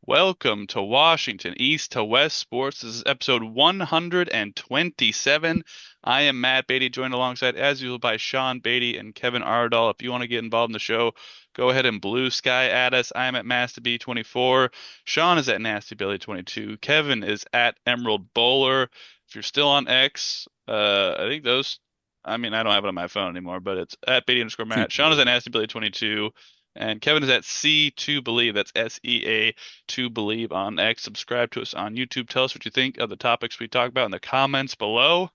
Welcome to Washington, East to West Sports. This is episode 127. I am Matt Beatty, joined alongside, as usual, by Sean Beatty and Kevin Ardall. If you want to get involved in the show, go ahead and blue sky at us. I'm at MasterB24. Sean is at Nasty Billy 22. Kevin is at Emerald Bowler. If you're still on X, I think those, I don't have it on my phone anymore, but it's at Beatty underscore Matt. Sean is at Nasty Billy 22. And Kevin is at C2Believe. That's SEA to Believe on X. Subscribe to us on YouTube. Tell us what you think of the topics we talk about in the comments below.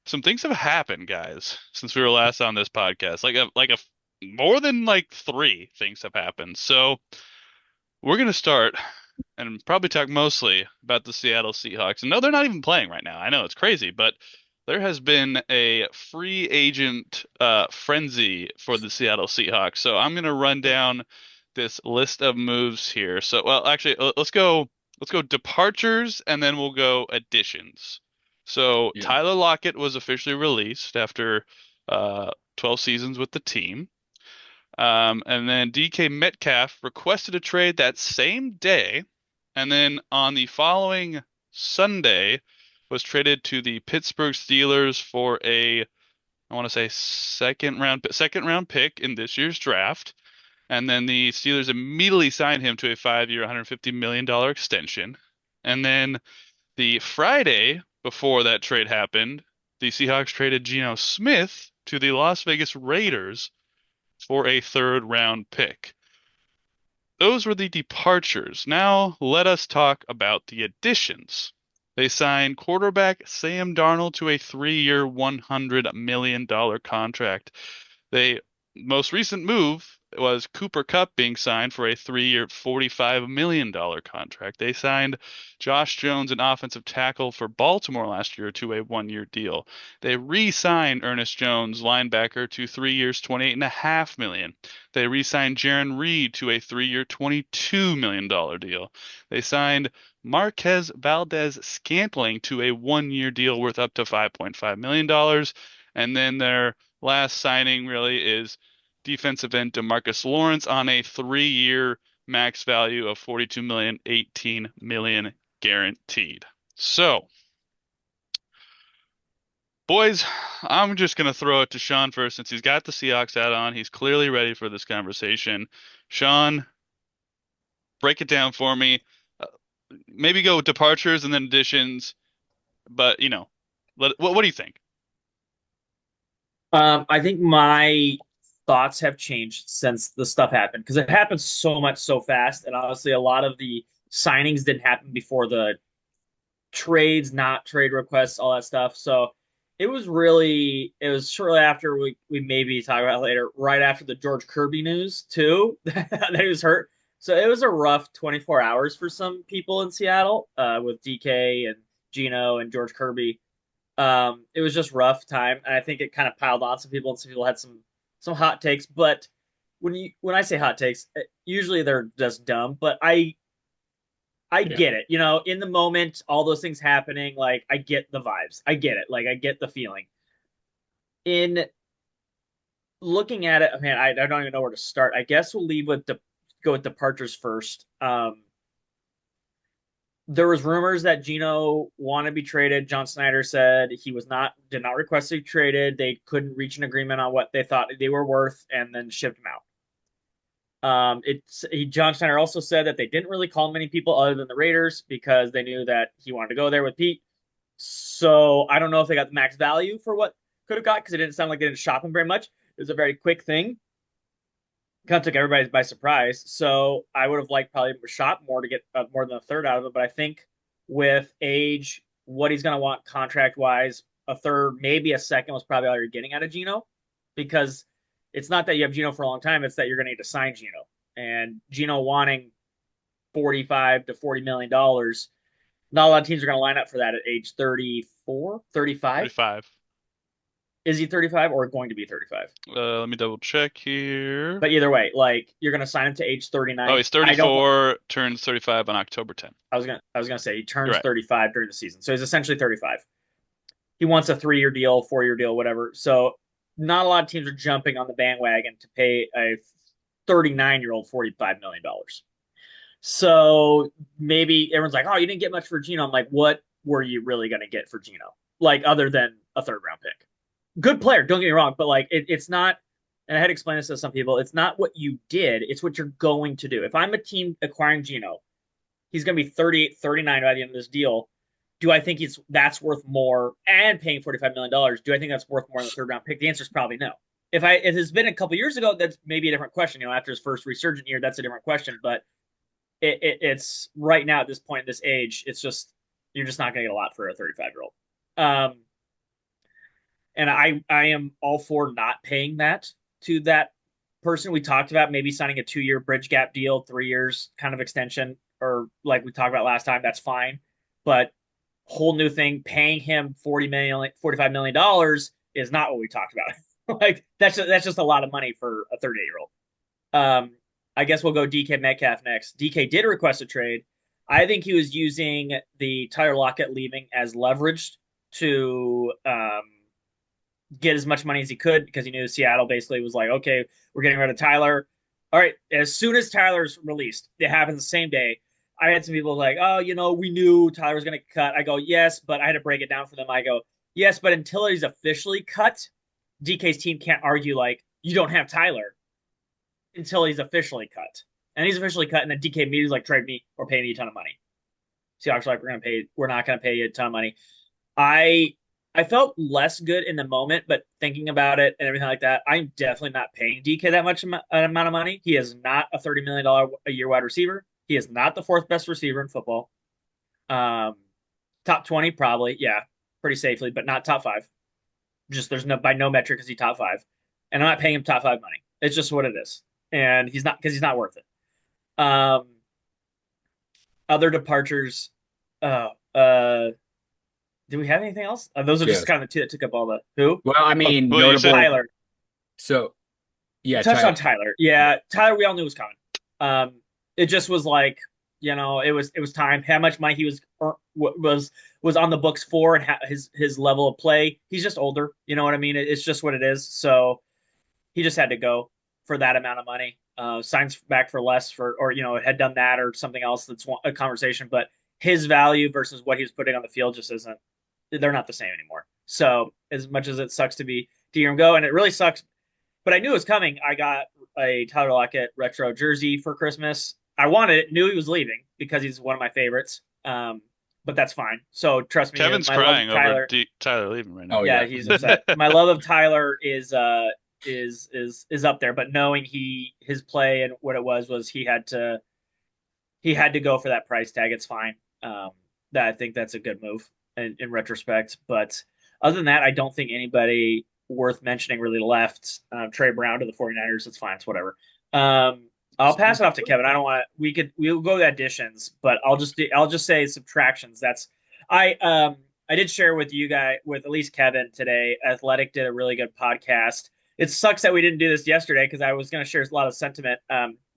Some things have happened, guys, since we were last on this podcast. More than like three things have happened. So we're gonna start and probably talk mostly about the Seattle Seahawks. And no, they're not even playing right now. I know it's crazy, but there has been a free agent frenzy for the Seattle Seahawks. So I'm gonna run down this list of moves here. So, well, actually, let's go departures and then we'll go additions. So Yeah. Tyler Lockett was officially released after 12 seasons with the team. And then DK Metcalf requested a trade that same day, and then on the following Sunday was traded to the Pittsburgh Steelers for I want to say second round pick in this year's draft. And then the Steelers immediately signed him to a 5-year, $150 million extension. And then the Friday before that trade happened, the Seahawks traded Geno Smith to the Las Vegas Raiders for a third round pick. Those were the departures. Now let us talk about the additions. They signed quarterback Sam Darnold to a 3-year, $100 million contract. They most recent move was Cooper Kupp being signed for a 3-year, $45 million contract. They signed Josh Jones, an offensive tackle for Baltimore last year, to a 1-year deal. They re-signed Ernest Jones, linebacker, to 3 years, $28.5 million. They re-signed Jaron Reed to a 3-year, $22 million deal. They signed Marquez Valdez-Scantling to a 1-year deal worth up to $5.5 million. And then their last signing really is defensive end DeMarcus Lawrence on a 3-year max value of 42 million, 18 million guaranteed. So, boys, I'm just gonna throw it to Sean first since he's got the Seahawks hat on. He's clearly ready for this conversation. Sean, break it down for me. Uh, Maybe go departures and then additions, but what do you think? I think my thoughts have changed since the stuff happened because it happened so much so fast, and obviously a lot of the signings didn't happen before the trades, not trade requests, all that stuff. So it was shortly after we maybe talk about it later, right after the George Kirby news too that he was hurt. So it was a rough 24 hours for some people in Seattle with DK and Gino and George Kirby. It was just rough time, and I think it kind of piled on some people, and some people had some hot takes. But when I say hot takes, usually they're just dumb. But I Yeah. get it. You know, in the moment, all those things happening, like I get the vibes. I get it. Like I get the feeling. In looking at it, man, I don't even know where to start. I guess we'll leave with go with departures first. There was rumors that Gino wanted to be traded. John Snyder said he did not request to be traded. They couldn't reach an agreement on what they thought they were worth, and then shipped him out. John Snyder also said that they didn't really call many people other than the Raiders because they knew that he wanted to go there with Pete. So I don't know if they got the max value for what could have got because it didn't sound like they didn't shop him very much. It was a very quick thing. Kind of took everybody by surprise. So I would have liked probably shot more to get more than a third out of it. But I think with age, what he's going to want contract wise, a third, maybe a second was probably all you're getting out of Gino, because it's not that you have Gino for a long time; it's that you're going to need to sign Gino. And Gino wanting 45 to 40 million dollars, not a lot of teams are going to line up for that at age 34, 35. 35. Is he 35 or going to be 35? Let me double check here. But either way, like you're going to sign him to age Oh, 39. he's I don't. 34, turns 35 on October 10th. I was gonna say he You're turns right. 35 during the season, so he's essentially 35. He wants a 3-year deal, 4-year deal, whatever. So not a lot of teams are jumping on the bandwagon to pay a 39-year-old $45 million. So maybe everyone's like, "Oh, you didn't get much for Geno." I'm like, "What were you really going to get for Geno? Like other than a third round pick? Good player, don't get me wrong, but like it's not." And I had to explain this to some people. It's not what you did; it's what you're going to do. If I'm a team acquiring Geno, he's going to be 38, 39 by the end of this deal. Do I think that's worth more and paying $45 million? Do I think that's worth more than the third round pick? The answer is probably no. If it's been a couple years ago, that's maybe a different question. After his first resurgent year, that's a different question. But it's right now at this point in this age, it's just you're just not going to get a lot for a 35-year-old. And I am all for not paying that to that person. We talked about maybe signing a 2-year bridge gap deal, 3 years kind of extension, or like we talked about last time. That's fine, but whole new thing, paying him $45 million is not what we talked about. Like that's just a lot of money for a 38-year-old. I guess we'll go DK Metcalf next. DK did request a trade. I think he was using the Tyler Lockett leaving as leverage to get as much money as he could because he knew Seattle basically was like, okay, we're getting rid of Tyler. All right, as soon as Tyler's released, it happens the same day. I had some people like, oh, we knew Tyler was going to cut. I go, yes, but I had to break it down for them. I go, yes, but until he's officially cut, DK's team can't argue like you don't have Tyler until he's officially cut. And he's officially cut, and then DK immediately like trade me or pay me a ton of money. Seahawks are like, we're not going to pay you a ton of money. I I felt less good in the moment, but thinking about it and everything like that, I'm definitely not paying DK that much amount of money. He is not a $30 million a year wide receiver. He is not the fourth best receiver in football. Um, Top 20 probably, yeah, pretty safely, but not top five. Just there's no by no metric is he top five, and I'm not paying him top five money. It's just what it is, and he's not because he's not worth it. Um, Other departures. Uh, uh, do we have anything else? Those are just Yes. kind of the two that took up all the who. Well, I Oh, mean, well, you said notable. Tyler. So, You yeah, touched Tyler. on Tyler. Yeah. Yeah, Tyler, we all knew was coming. It just was like, it was time. How much money he was on the books for, and his level of play. He's just older. You know what I mean? It's just what it is. So he just had to go for that amount of money. Signs back for less or had done that or something else. That's a conversation. But his value versus what he's putting on the field just isn't. They're not the same anymore. So as much as it sucks to hear him go, and it really sucks, but I knew it was coming. I got a Tyler Lockett retro jersey for Christmas. I wanted it, knew he was leaving because he's one of my favorites. But that's fine. So trust me, Kevin's my love of crying over Tyler. Tyler leaving right Oh now. Yeah, yeah. he's upset. My love of Tyler is up there, but knowing his play and what it was he had to go for that price tag. It's fine. That I think that's a good move in retrospect. But other than that, I don't think anybody worth mentioning really left. Trey Brown to the 49ers. It's fine. It's whatever. I'll pass it off to Kevin. I don't want to. We'll go to additions, but I'll just say subtractions. I did share with you guys with at least Kevin today. Athletic did a really good podcast. It sucks that we didn't do this yesterday because I was going to share a lot of sentiment.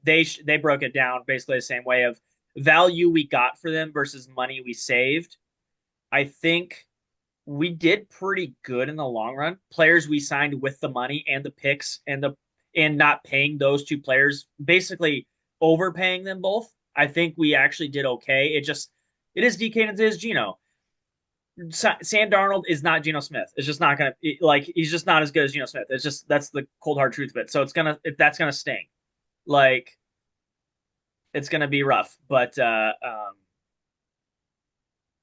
They broke it down basically the same way of value we got for them versus money we saved. I think we did pretty good in the long run. Players we signed with the money and the picks and not paying those two players, basically overpaying them both. I think we actually did okay. It is DK and it is Geno. Sam Darnold is not Geno Smith. It's just not gonna like he's just not as good as Geno Smith. It's just that's the cold hard truth of it. So that's gonna sting. Like it's gonna be rough. But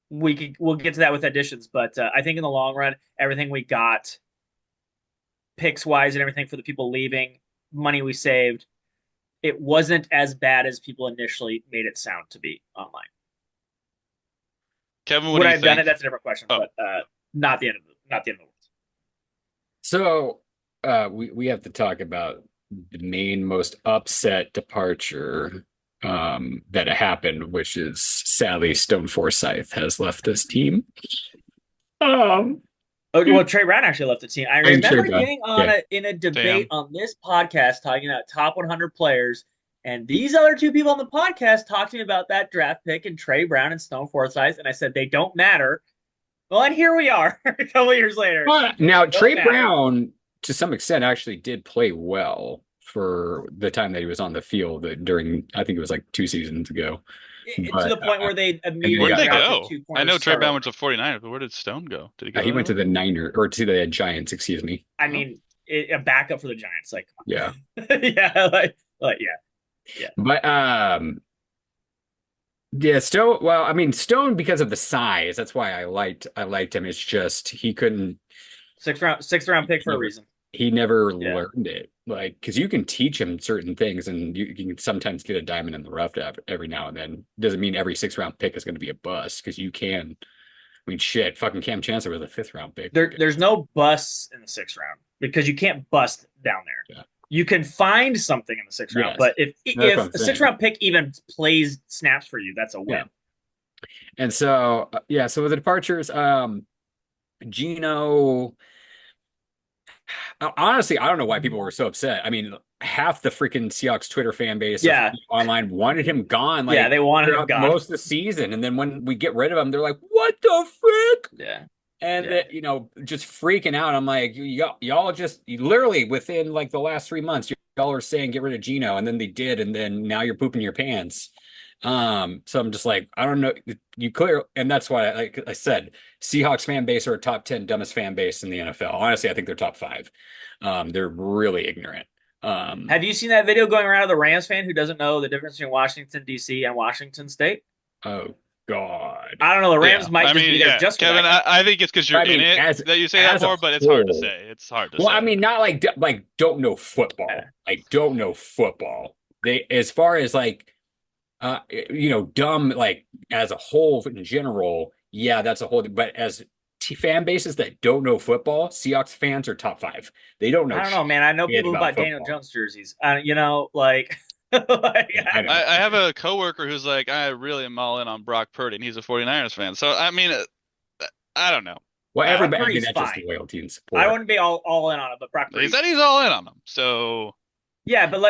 we'll get to that with additions. But I think in the long run, everything we got, picks wise and everything for the people leaving, money we saved, it wasn't as bad as people initially made it sound to be online. Kevin, what Would do I you have done think? it? That's a different question, Oh, but not the end of the world. So, we have to talk about the main most upset departure that happened, which is sadly Stone Forsythe has left this team. Um, Oh, well, Trey Brown actually left the team. I and Trey remember Brown. getting on Yeah. in a debate damn. on this podcast talking about top 100 players, and these other two people on the podcast talked to me about that draft pick and Trey Brown and Stone Forsythe, and I said they don't matter. Well, and here we are, a couple years later. But now Don't Trey matter. Brown, to some extent, actually did play well for the time that he was on the field during, I think it was like 2 seasons ago. To But the point where they and then he Where did immediately got they hurt. drafted go? two I corners know to Trey start Brown went over. to 49ers, but where did Stone go? Did he go He there went to the already? Niner or to the Giants, excuse me. I Oh. mean, a backup for the Giants. Like, Yeah. come on. Yeah, yeah, yeah. But yeah, Stone, well, I mean Stone because of the size, that's why I liked him. It's just he couldn't Sixth round pick for a never reason. he never Yeah. learned it. Like because you can teach him certain things and you can sometimes get a diamond in the rough every now and then. Doesn't mean every 6th round pick is going to be a bust because you can. I mean, shit, fucking Cam Chancellor was a 5th round pick for good. There's no busts in the 6th round because you can't bust down there. Yeah. You can find something in the 6th round, Yes, but if that's what if I'm a six saying. round pick even plays snaps for you, that's a win. Yeah. And so yeah, so with the departures, Gino, honestly, I don't know why people were so upset. I mean, half the freaking Seahawks Twitter fan base or Yeah, online wanted him gone yeah, like they wanted him throughout gone. most of the season. And then when we get rid of him, they're like, what the frick? Yeah, And yeah. just freaking out. I'm like, y'all just literally within like the last 3 months, y'all are saying get rid of Gino, and then they did, and then now you're pooping your pants. So I'm just like, I don't know. You clear, and that's why, like I said, Seahawks fan base are a top 10 dumbest fan base in the NFL. Honestly, I think they're top five. They're really ignorant. Have you seen that video going around of the Rams fan who doesn't know the difference between Washington D.C. and Washington State? Oh God. I don't know. The Yeah, Rams might I just be mean, there yeah, just for Kevin. that guy. I think it's because you're I in mean, it as that you say that as a more, but it's hard to whole. say. It's hard to Well, I say. mean, not like don't know football. Yeah. Like don't know football. They as far as like dumb like as a whole in general, yeah, that's a whole. But as fan bases that don't know football, Seahawks fans are top five. They don't know I don't know, man. I know shit people who about bought Daniel football. Jones jerseys. Like, like Yeah, I I, know. I have a coworker who's like, I really am all in on Brock Purdy, and he's a 49ers fan. So I mean, I don't know. Well, I don't Brock everybody. know. I mean, Purdy's that's just fine. loyalty and I support. wouldn't be all in on it, but Brock He Purdy's said he's all in on him. So yeah, but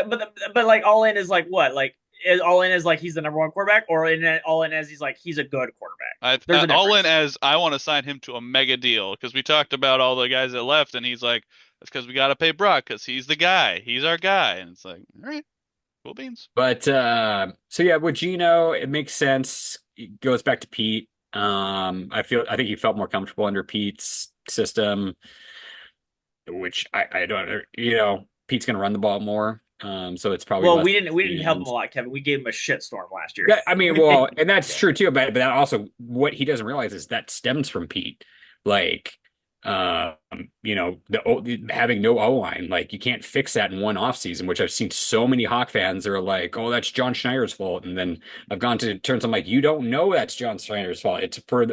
like all in is like what? Like all in is like he's the number one quarterback, or all in as he's a good quarterback. There's a all in difference. as I want to sign him to a mega deal because we talked about all the guys that left, and he's like, that's because we got to pay Brock because he's the guy. He's our guy, and it's like, all right, cool beans. But so yeah, with Gino, it makes sense. It goes back to Pete. I think he felt more comfortable under Pete's system, which I don't Pete's gonna run the ball more. So it's probably Well, less we didn't help him a decisions. lot, Kevin. We gave him a shitstorm last year. Yeah, I mean, well, and that's Yeah. true too, but that also what he doesn't realize is that stems from Pete. Like um, having no O line, like you can't fix that in one off season, which I've seen so many Hawk fans that are like, oh, that's John Schneider's fault. And then I've gone to turns, I'm like, you don't know that's John Schneider's fault. It's for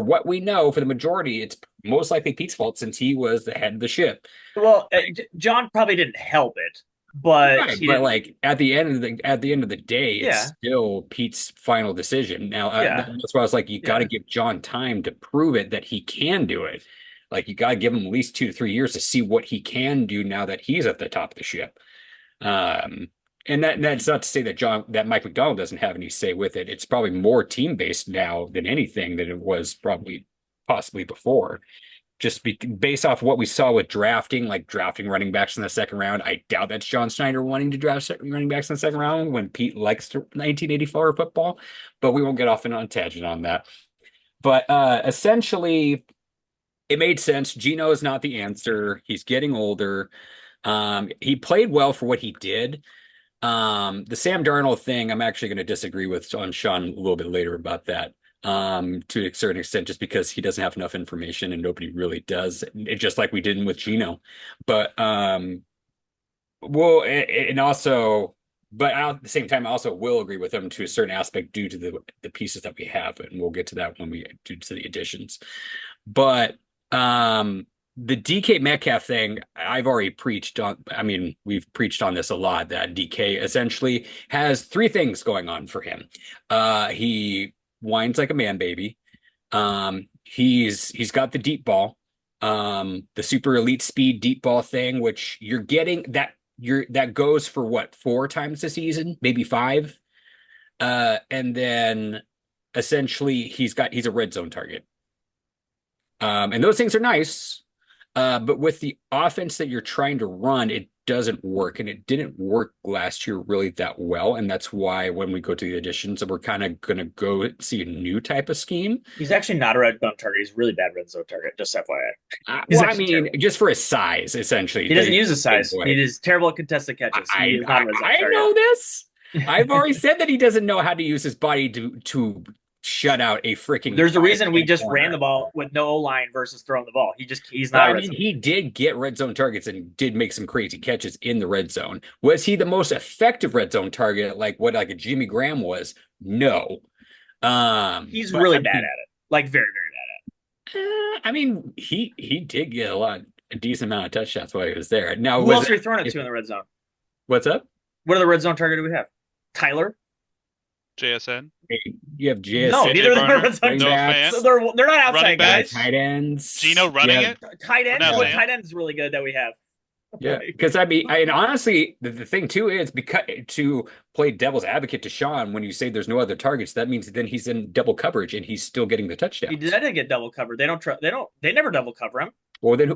what we know, for the majority, it's most likely Pete's fault since he was the head of the ship. Well, John probably didn't help it, but Right, he but didn't. like at the end of the day, it's Yeah, still Pete's final decision. Now, yeah, that's why I was like, you got to yeah. give John time to prove it that he can do it. Like you got to give him at least 2 to 3 years to see what he can do now that he's at the top of the ship. Um, and that's not to say that Mike McDonald doesn't have any say with it. It's probably more team based now than anything than it was probably possibly before based off what we saw with drafting, like drafting running backs in the second round. I doubt that's John Snyder wanting to draft running backs in the second round when Pete likes 1984 football, but we won't get off on a tangent on that. But essentially, it made sense. Gino is not the answer. He's getting older. He played well for what he did. The Sam Darnold thing, I'm actually going to disagree with on Sean a little bit later about that. To a certain extent, just because he doesn't have enough information and nobody really does, just like we did with Gino. But well, and also, but at the same time, I also will agree with him to a certain aspect due to the pieces that we have, and we'll get to that when we due to the additions. But the DK Metcalf thing, I've already preached on. I mean, we've preached on this a lot that DK essentially has three things going on for him. He whines like a man baby. He's got the deep ball, the super elite speed deep ball thing, which you're getting that goes for what, 4 times a season, maybe five. And then essentially he's a red zone target. And those things are nice. But with the offense that you're trying to run, doesn't work, and it didn't work last year really that well. And that's why when we go to the additions, we're kind of going to go see a new type of scheme. He's actually not a red zone target. He's a really bad red zone target. Just FYI, he's Well, I actually mean, terrible. just for his size, essentially. He doesn't use his Big size. boy. He is terrible at contested catches. He I, is not I a red zone I target. know this. I've already said that he doesn't know how to use his body to shut out a freaking There's a reason we 5'10" just ran corner. the ball with no O line versus throwing the ball. He's But not a I red mean, zone. he did get red zone targets and did make some crazy catches in the red zone. Was he the most effective red zone target, like what like a Jimmy Graham was? No. He's But really bad at it. Like very, very I mean, he did get a decent amount of touchdowns while he was there. bad. Now, Who was else are you throwing it it, to in the red zone? what's up? What other red zone target do we have? Tyler? JSN. You have No, JSN, neither of them are Barner, red zone running Noah targets. Fant, backs, So they're not outside running backs, guys. tight ends. Gino running Yeah, it. Tight We're ends? not What saying. tight ends is really good that we have? yeah. Like, Because I mean, and honestly, the thing too is because to play devil's advocate to Sean, when you say there's no other targets, that means then he's in double coverage and he's still getting the he touchdowns. did get double covered. They never double cover him. Well, then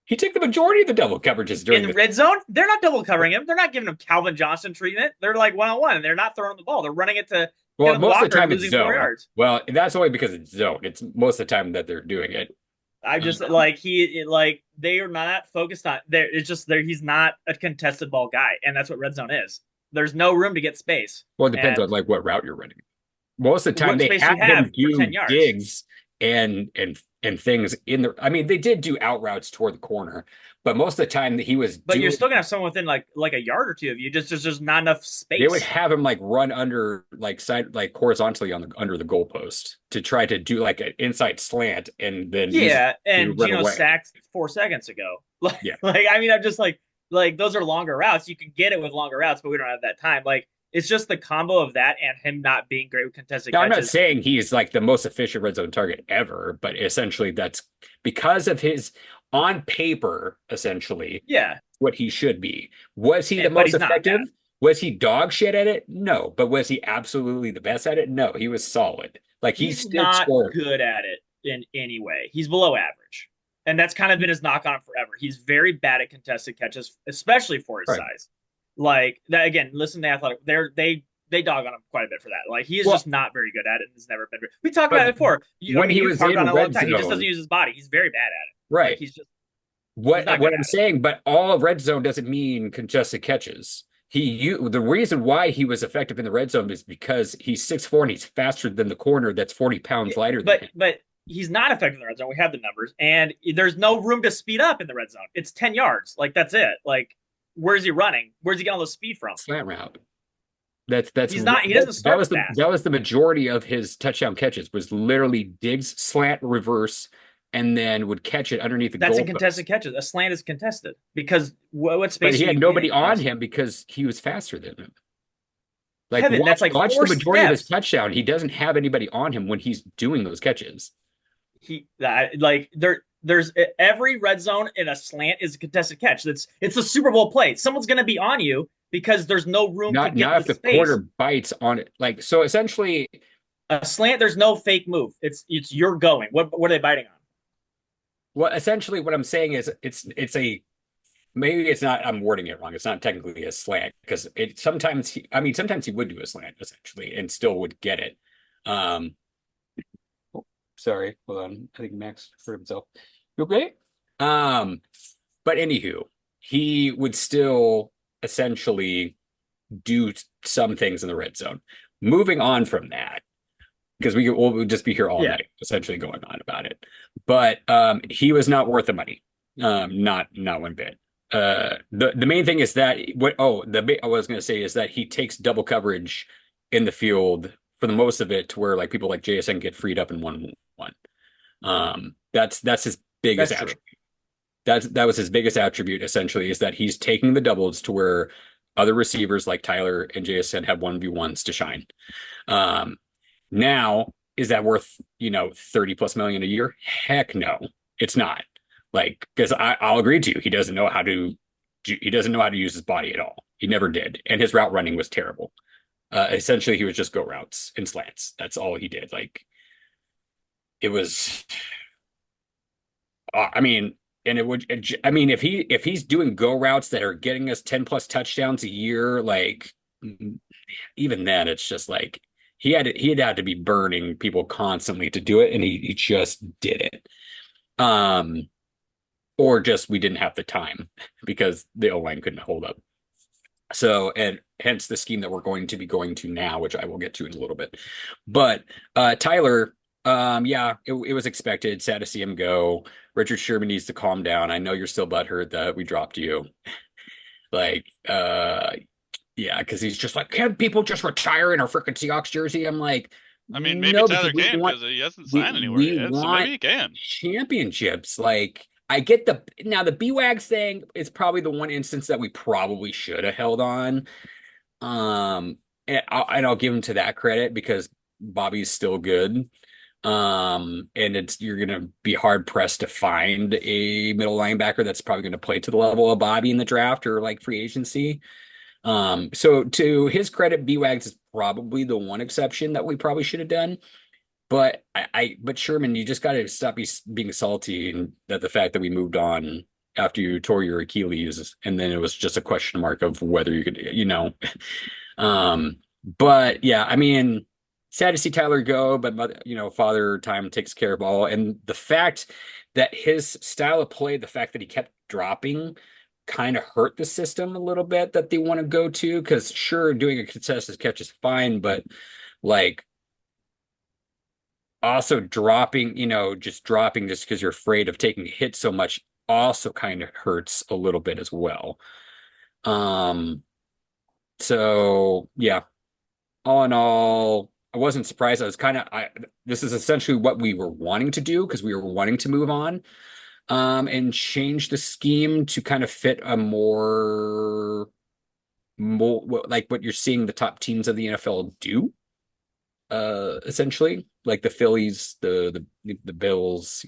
he took the majority of the double coverages In during the the. red zone, they're not double covering him. They're not giving him Calvin Johnson treatment. They're like one on one, and they're not throwing the ball. They're running it to Well, Kenneth most of the Walker, time it's losing 4 yards. Well, that's only because it's zone. It's most of the time that they're doing it. I just like they are not focused on there. It's just there. He's not a contested ball guy, and that's what red zone is. There's no room to get space, Well, it depends on and like what route you're running. Most of the time what they space you have have him for do 10 yards. digs and things in the. I mean, they did do out routes toward the corner, but most of the time that he was But you're doing, still gonna have someone within like a yard or two of you. Just there's just not enough they would space. have him like run under like side like horizontally on the under the goalpost to try to do like an inside slant and then use it Yeah, to and run Gino away. sacked 4 seconds ago. Like, Yeah. like I mean, I'm just like those are longer routes. You can get it with longer routes, but we don't have that time. Like it's just the combo of that and him not being great with contested Now, I'm not catches. saying he's like the most efficient red zone target ever, but essentially that's because of his on paper, essentially Yeah, what he should be. Was he the but most he's not effective? that. Was he dog shit at it? No. But was he absolutely the best at it? No. He was solid. Like he He's did not score. good at it in any way. He's below average, and that's kind of been his knock on him forever. He's very bad at contested catches, especially for his Right. size. Like that again. Listen to Athletic. They dog on him quite a bit for that. Like he is Well, just not very good at it. And has never been. We talked but about it before. when he You was harped in on it a long red time. He just zone, doesn't use his body. He's very bad at it. Like right. he's not What good I'm at it. saying, but all red zone doesn't mean contested catches. The reason why he was effective in the red zone is because he's 6'4" and he's faster than the corner that's 40 pounds lighter than him. But he's not effective in the red zone. We have the numbers, and there's no room to speed up in the red zone. It's 10 yards. Like that's it. Like where's he running? Where's he getting all the speed from? Slant route. That's He's not. He doesn't that start was fast. that was the majority of his touchdown catches was literally digs, slant, reverse, and then would catch it underneath the That's a goalpost. contested catches. A slant is contested because what space? But he are had you nobody getting? on him because he was faster than him. Like Kevin, that's like watch four the majority of his steps. touchdown. He doesn't have anybody on him when he's doing those catches. There's every red zone in a slant is a contested catch. It's a Super Bowl play. Someone's going to be on you because there's no room to Not get if the the space. quarter bites on it. Like so, essentially, A slant, there's no fake move. It's you're going. What are they biting on? essentially what I'm saying is it's a maybe it's not. I'm wording it wrong. It's not technically a slant because it sometimes. I mean, sometimes he would do a slant essentially and still would get it. Um, sorry, hold on. I think Max hurt himself. You okay? Um, but anywho, he would still essentially do some things in the red zone. Moving on from that, because we'll just be here all Yeah. night, essentially going on about it. But he was not worth the money. Not one bit. The main thing is that what I was going to say is that he takes double coverage in the field for the most of it to where like people like JSN get freed up in 1-1. That's his biggest That's true. attribute. That was his biggest attribute essentially is that he's taking the doubles to where other receivers like Tyler and JSN have 1v1s to shine. Now is that worth 30+ million a year? Heck no, it's not. Like because I'll agree to you, he doesn't know how to use his body at all. He never did, and his route running was terrible. Essentially, he would just go routes and slants. That's all he did. Like it was. I mean, And it would, I mean, if he's doing go routes that are getting us 10 plus touchdowns a year, like even then, it's just like he'd had to be burning people constantly to do it, and he just did it. Um, or just we didn't have the time because the O line couldn't hold up. So, and hence the scheme that we're going to be going to now, which I will get to in a little bit. But Tyler, yeah, it was expected. Sad to see him go. Richard Sherman needs to calm down. I know you're still butthurt that we dropped you. Like, yeah, because he's just like, can people just retire in our freaking Seahawks jersey? I'm like, I mean, maybe no, because Tyler can because he hasn't we signed anywhere we yet, so maybe want he can. championships. Like, I get the now the B-Wags thing is probably the one instance that we probably should have held on. Um, and I'll give him to that credit because Bobby's still good. And it's you're gonna be hard pressed to find a middle linebacker that's probably gonna play to the level of Bobby in the draft or like free agency. So to his credit, B-Wags is probably the one exception that we probably should have done. But but Sherman, you just got to stop being salty and that the fact that we moved on after you tore your Achilles, and then it was just a question mark of whether you could, but yeah, I mean, sad to see Tyler go, but father time takes care of all, and the fact that his style of play, the fact that he kept dropping, kind of hurt the system a little bit that they want to go to. Because sure, doing a contested catch is fine, but like also dropping, just dropping just because you're afraid of taking a hit so much also kind of hurts a little bit as well. Um, so yeah, all in all, I wasn't surprised. I was kind of I this is essentially what we were wanting to do because we were wanting to move on and change the scheme to kind of fit a more like what you're seeing the top teams of the NFL do essentially like the Phillies, the Bills,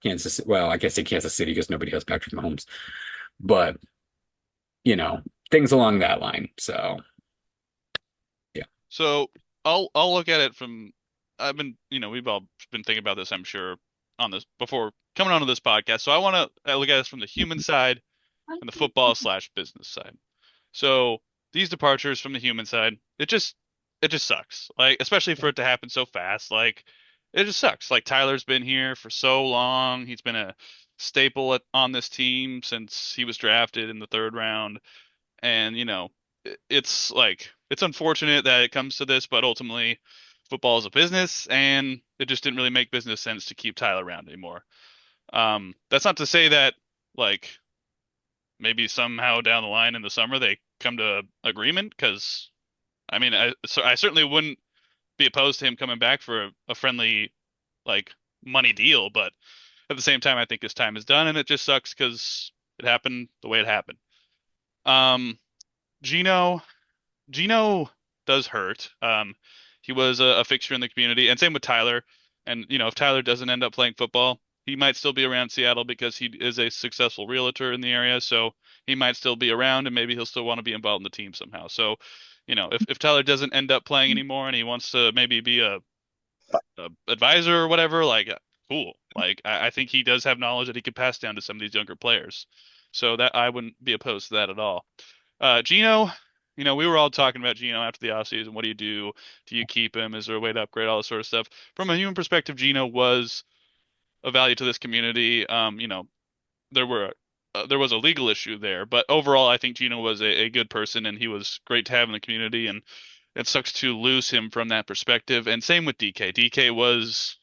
Kansas. Well, I guess say Kansas City because nobody has Patrick Mahomes, but you know things along that line. So yeah. So I'll look at it from I've been we've all been thinking about this I'm sure on this before coming onto this podcast. So I want to look at this from the human side and the football slash business side. So these departures from the human side, it just sucks. Like especially for it to happen so fast. Like it just sucks. Like Tyler's been here for so long. He's been a staple on this team since he was drafted in the third round. And it's like it's unfortunate that it comes to this, but ultimately football is a business and it just didn't really make business sense to keep Tyler around anymore. That's not to say that like maybe somehow down the line in the summer they come to agreement because I mean I certainly wouldn't be opposed to him coming back for a friendly like money deal, but at the same time I think his time is done and it just sucks because it happened the way it happened. Um, Gino Gino does hurt. He was a fixture in the community, and same with Tyler. And if Tyler doesn't end up playing football, he might still be around Seattle because he is a successful realtor in the area. So he might still be around, and maybe he'll still want to be involved in the team somehow. So, if Tyler doesn't end up playing anymore and he wants to maybe be a advisor or whatever, like cool. Like I think he does have knowledge that he could pass down to some of these younger players. So that I wouldn't be opposed to that at all. Gino, we were all talking about Gino after the offseason. What do you do? Do you keep him? Is there a way to upgrade all this sort of stuff? From a human perspective, Gino was a value to this community. There was a legal issue there, but overall, I think Gino was a good person and he was great to have in the community. And it sucks to lose him from that perspective. And same with DK. DK was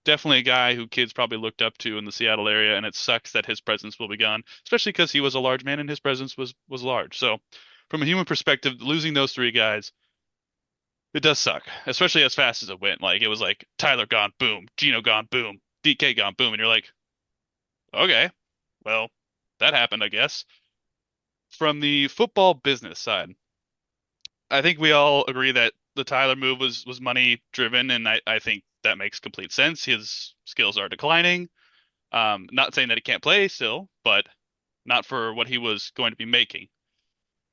definitely a guy who kids probably looked up to in the Seattle area, and it sucks that his presence will be gone, especially because he was a large man and his presence was large. So, from a human perspective, losing those three guys, it does suck, especially as fast as it went. Like it was like Tyler gone, boom, Gino gone, boom, DK gone, boom, and you're like, okay, well, that happened, I guess. From the football business side, I think we all agree that the Tyler move was money driven, and I think that makes complete sense. His skills are declining. Not saying that he can't play still, but not for what he was going to be making.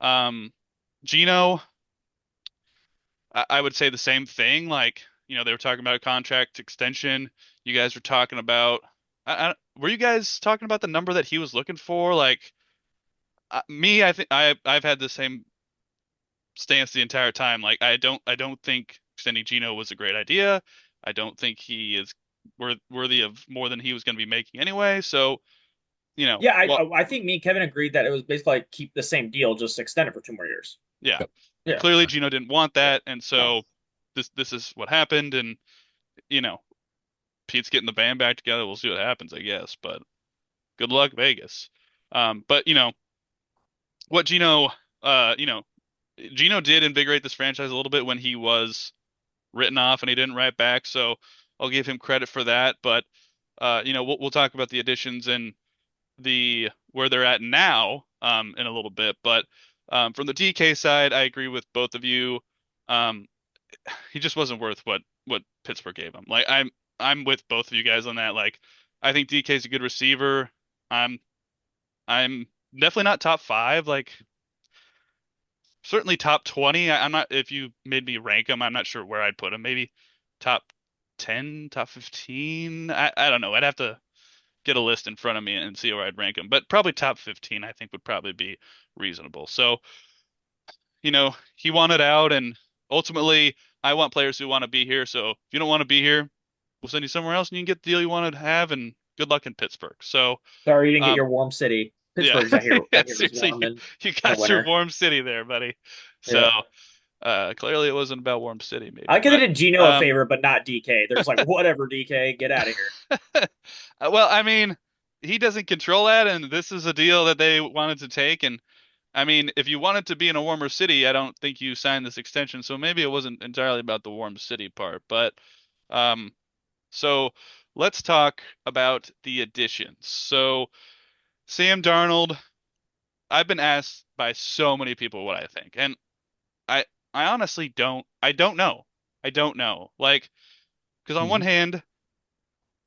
Um, Gino, I would say the same thing. Like, they were talking about a contract extension. You guys were talking about, were you guys talking about the number that he was looking for? Like me, I think I've had the same stance the entire time. Like I don't think extending Gino was a great idea. I don't think he is worthy of more than he was going to be making anyway. So, Yeah, well, I think me and Kevin agreed that it was basically like keep the same deal, just extend it for 2 more years. yeah. Yep. Yeah, Clearly Gino didn't want yeah, that, and no. so this is what happened, and you know, Pete's getting the band back together. We'll see what happens, I guess. But good luck, Vegas. But what Gino did invigorate this franchise a little bit when he was written off and he didn't write back. So I'll give him credit for that. But we'll talk about the additions and the where they're at now in a little bit. But from the DK side, I agree with both of you. Um, he just wasn't worth what Pittsburgh gave him. Like I'm with both of you guys on that. Like I think DK is a good receiver. I'm I'm definitely not top five. Like certainly top 20. I'm not, if you made me rank him, I'm not sure where I'd put him. Maybe top 10, top 15. I don't know. I'd have to get a list in front of me and see where I'd rank him. But probably top 15, I think would probably be reasonable. So, he wanted out and ultimately I want players who want to be here. So if you don't want to be here, we'll send you somewhere else and you can get the deal you want to have and good luck in Pittsburgh. So, Sorry you didn't get um, your warm city. yeah, Pittsburgh's yeah, out here is seriously, warm you in the got your winter. warm city there, buddy. So, Yeah. clearly it wasn't about Warm City, I maybe, could have but did Gino a um, favor, but not DK. There's like, whatever, DK, get out of here. well, I mean, he doesn't control that, and this is a deal that they wanted to take. And I mean, if you wanted to be in a warmer city, I don't think you signed this extension. So maybe it wasn't entirely about the warm city part. But um, so let's talk about the additions. So Sam Darnold, I've been asked by so many people what I think, and I I honestly don't. I don't know. I don't know. Like, because on one Mhm. hand,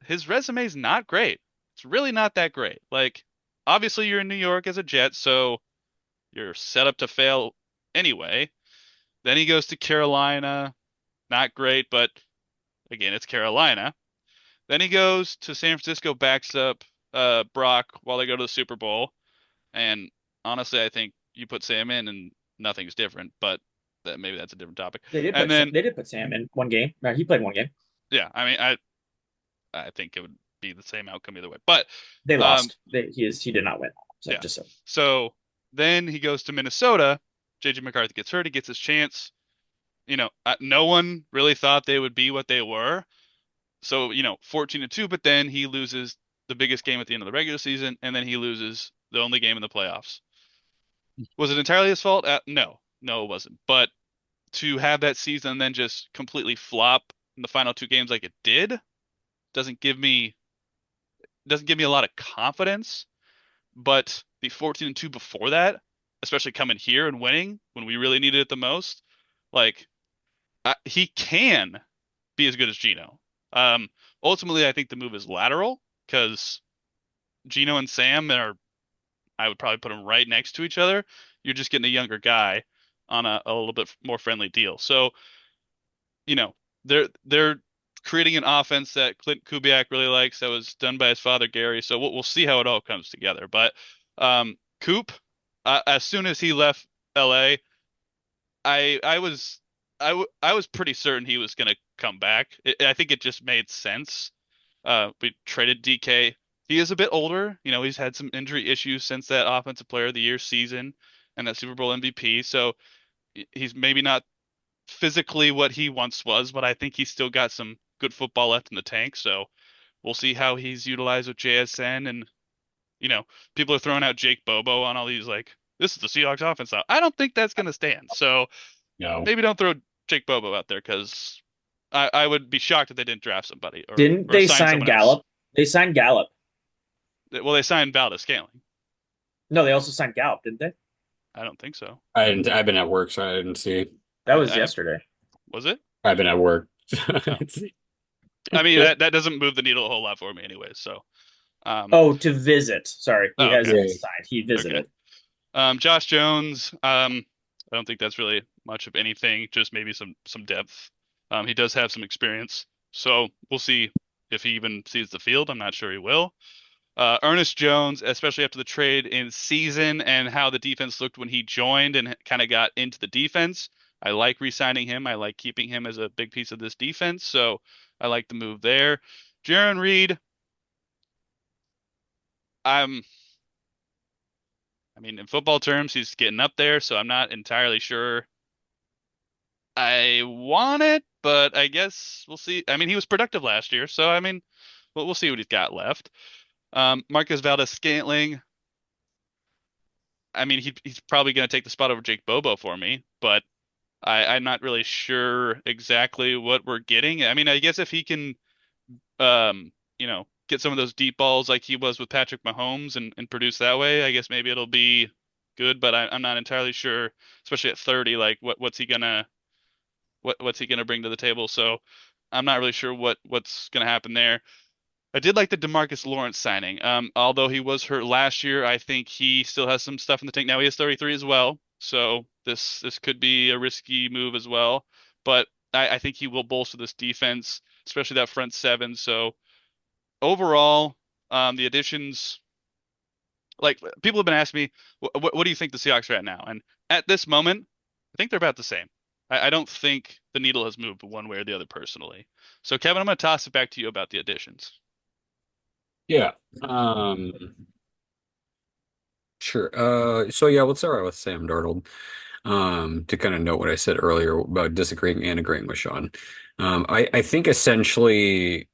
his resume is not great. It's really not that great. Like, obviously you're in New York as a Jet, so you're set up to fail anyway. Then he goes to Carolina, not great, but again, it's Carolina. Then he goes to San Francisco, backs up Brock while they go to the Super Bowl. And honestly, I think you put Sam in and nothing's different, but maybe that's a different topic. And then, They did put Sam in one game. No, he played one game. yeah, I mean, I think it would be the same outcome either way. But They um, lost. He did not win. So yeah. just so. So then he goes to Minnesota. JJ McCarthy gets hurt. He gets his chance. No one really thought they would be what they were. So, 14-2, but then he loses the biggest game at the end of the regular season, and then he loses the only game in the playoffs. Was it entirely his fault? No, no, it wasn't. But to have that season then just completely flop in the final two games like it did doesn't give me doesn't give me a lot of confidence. But the 14-2 before that, especially coming here and winning when we really needed it the most, like he can be as good as Gino. Um, Ultimately, I think the move is lateral because Gino and Sam are, I would probably put them right next to each other. You're just getting a younger guy on a little bit more friendly deal. So, you know, they're creating an offense that Clint Kubiak really likes that was done by his father Gary. So we'll see how it all comes together. But Coop, as soon as he left LA, I was I was pretty certain he was going to come back. I think it just made sense. We traded DK. He is a bit older. He's had some injury issues since that Offensive Player of the Year season and that Super Bowl MVP. So he's maybe not physically what he once was, but I think he's still got some good football left in the tank. So we'll see how he's utilized with JSN. And, you know, people are throwing out Jake Bobo on all these, like, this is the Seahawks offense now. I don't think that's going to stand. So No. maybe don't throw Jake Bobo out there because I would be shocked if they didn't draft somebody or, Didn't or they sign sign someone else. Gallup? They signed Gallup. Well, they signed Valdez Scaling. No, they also signed Gallup, didn't they? I don't think so. I've been at work, so I didn't see. That I, was I yesterday. was it? I've been at work. Oh, I mean that doesn't move the needle a whole lot for me anyway. So, um, Oh, to visit. Sorry, he oh, okay, hasn't Yeah. signed. He okay. visited. Josh Jones. I don't think that's really much of anything. Just maybe some depth. He does have some experience, so we'll see if he even sees the field. I'm not sure he will. Ernest Jones, especially after the trade in season and how the defense looked when he joined and kind of got into the defense. I like re-signing him. I like keeping him as a big piece of this defense. So I like the move there. Jaron Reed, I'm, I mean, in football terms, he's getting up there, so I'm not entirely sure I want it, but I guess we'll see. I mean, he was productive last year, so I mean, we'll see what he's got left. Marcus Valdes-Scantling, I mean, he's probably going to take the spot over Jake Bobo for me, but I'm not really sure exactly what we're getting. I mean, I guess if he can, get some of those deep balls like he was with Patrick Mahomes and produce that way, I guess maybe it'll be good, but I'm not entirely sure, especially at 30, like what's he gonna bring to the table. So I'm not really sure what's gonna happen there. I did like the Demarcus Lawrence signing. Although he was hurt last year, I think he still has some stuff in the tank. Now he is 33 as well, so this could be a risky move as well. But I think he will bolster this defense, especially that front seven. So overall, the additions, like people have been asking me, what do you think the Seahawks are at now? And at this moment, I think they're about the same. I don't think the needle has moved one way or the other personally. So Kevin, I'm going to toss it back to you about the additions. Yeah. Sure. So yeah, let's start with Sam Darnold. To kind of note what I said earlier about disagreeing and agreeing with Sean. I think essentially,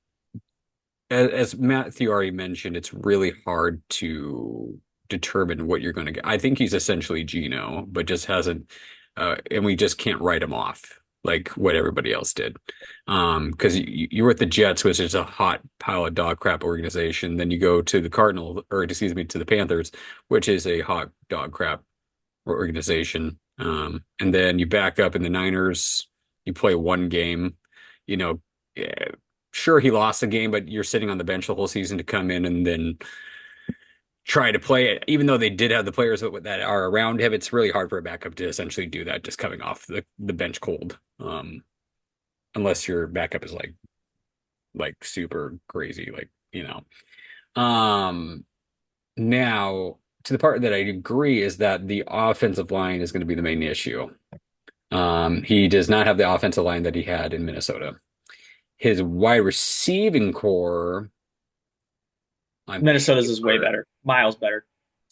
as Matthew already mentioned, it's really hard to determine what you're going to get. I think he's essentially Geno, but just hasn't, and we just can't write him off like what everybody else did. Because you were at the Jets, which is a hot pile of dog crap organization. Then you go to the Cardinals, or excuse me, to the Panthers, which is a hot dog crap organization. And then you back up in the Niners, you play one game, you know, yeah, sure he lost the game, but you're sitting on the bench the whole season to come in and then try to play it. Even though they did have the players that are around him, it's really hard for a backup to essentially do that just coming off the bench cold. Unless your backup is like super crazy, Um, now to the part that I agree is that the offensive line is going to be the main issue. He does not have the offensive line that he had in Minnesota. His wide receiving core on Minnesota's is way paper, better, miles better.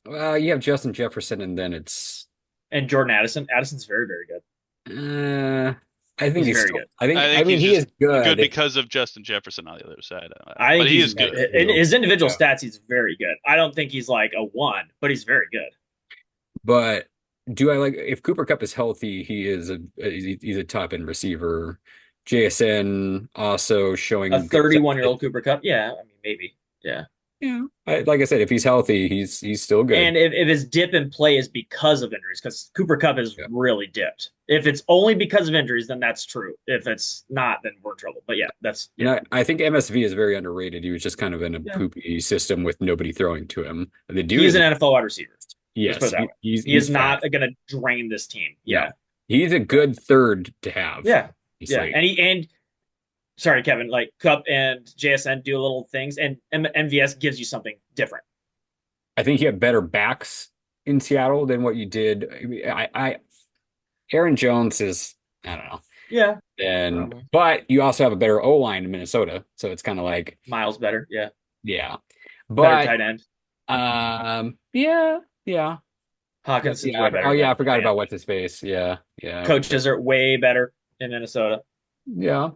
well, you have Justin Jefferson, and then it's And Jordan Addison. Addison's very, very good. I think He's he's very still. good. I I think mean, he's he just is good good. because of Justin Jefferson on the other side. I But think he he's is good. in his individual Yeah. stats. He's very good. I don't think he's like a one, but he's very good. But do I like if Cooper Kupp is healthy, he's a top end receiver. JSN also A showing good 31-year-old Cooper Cup. Yeah, I mean maybe. Yeah. Yeah, like I said, if he's healthy, he's still good. And if his dip in play is because of injuries, because Cooper Cup is Yeah. really dipped. If it's only because of injuries, then that's true. If it's not, then we're in trouble. But yeah, that's And yeah. I think MSV is very underrated. He was just kind of in a Yeah. poopy system with nobody throwing to him. The dude He is is an NFL wide receiver. Let's put yes, it that way. He is he's not fast. going to drain this team. No, Yeah. he's a good third to have. Yeah. Yeah. Obviously, And sorry, Kevin, like Cup and JSN do little things, and MVS gives you something different. I think you have better backs in Seattle than what you did. Aaron Jones is I don't know. Yeah. And Probably. but you also have a better O line in Minnesota, so it's kind of like Miles better. Yeah. yeah. Better But tight end. yeah, yeah. Hawkinson's Yeah. way better Oh, yeah. I than forgot Van. about what's his face. Yeah. Yeah. Coaches are way better in Minnesota. Yeah.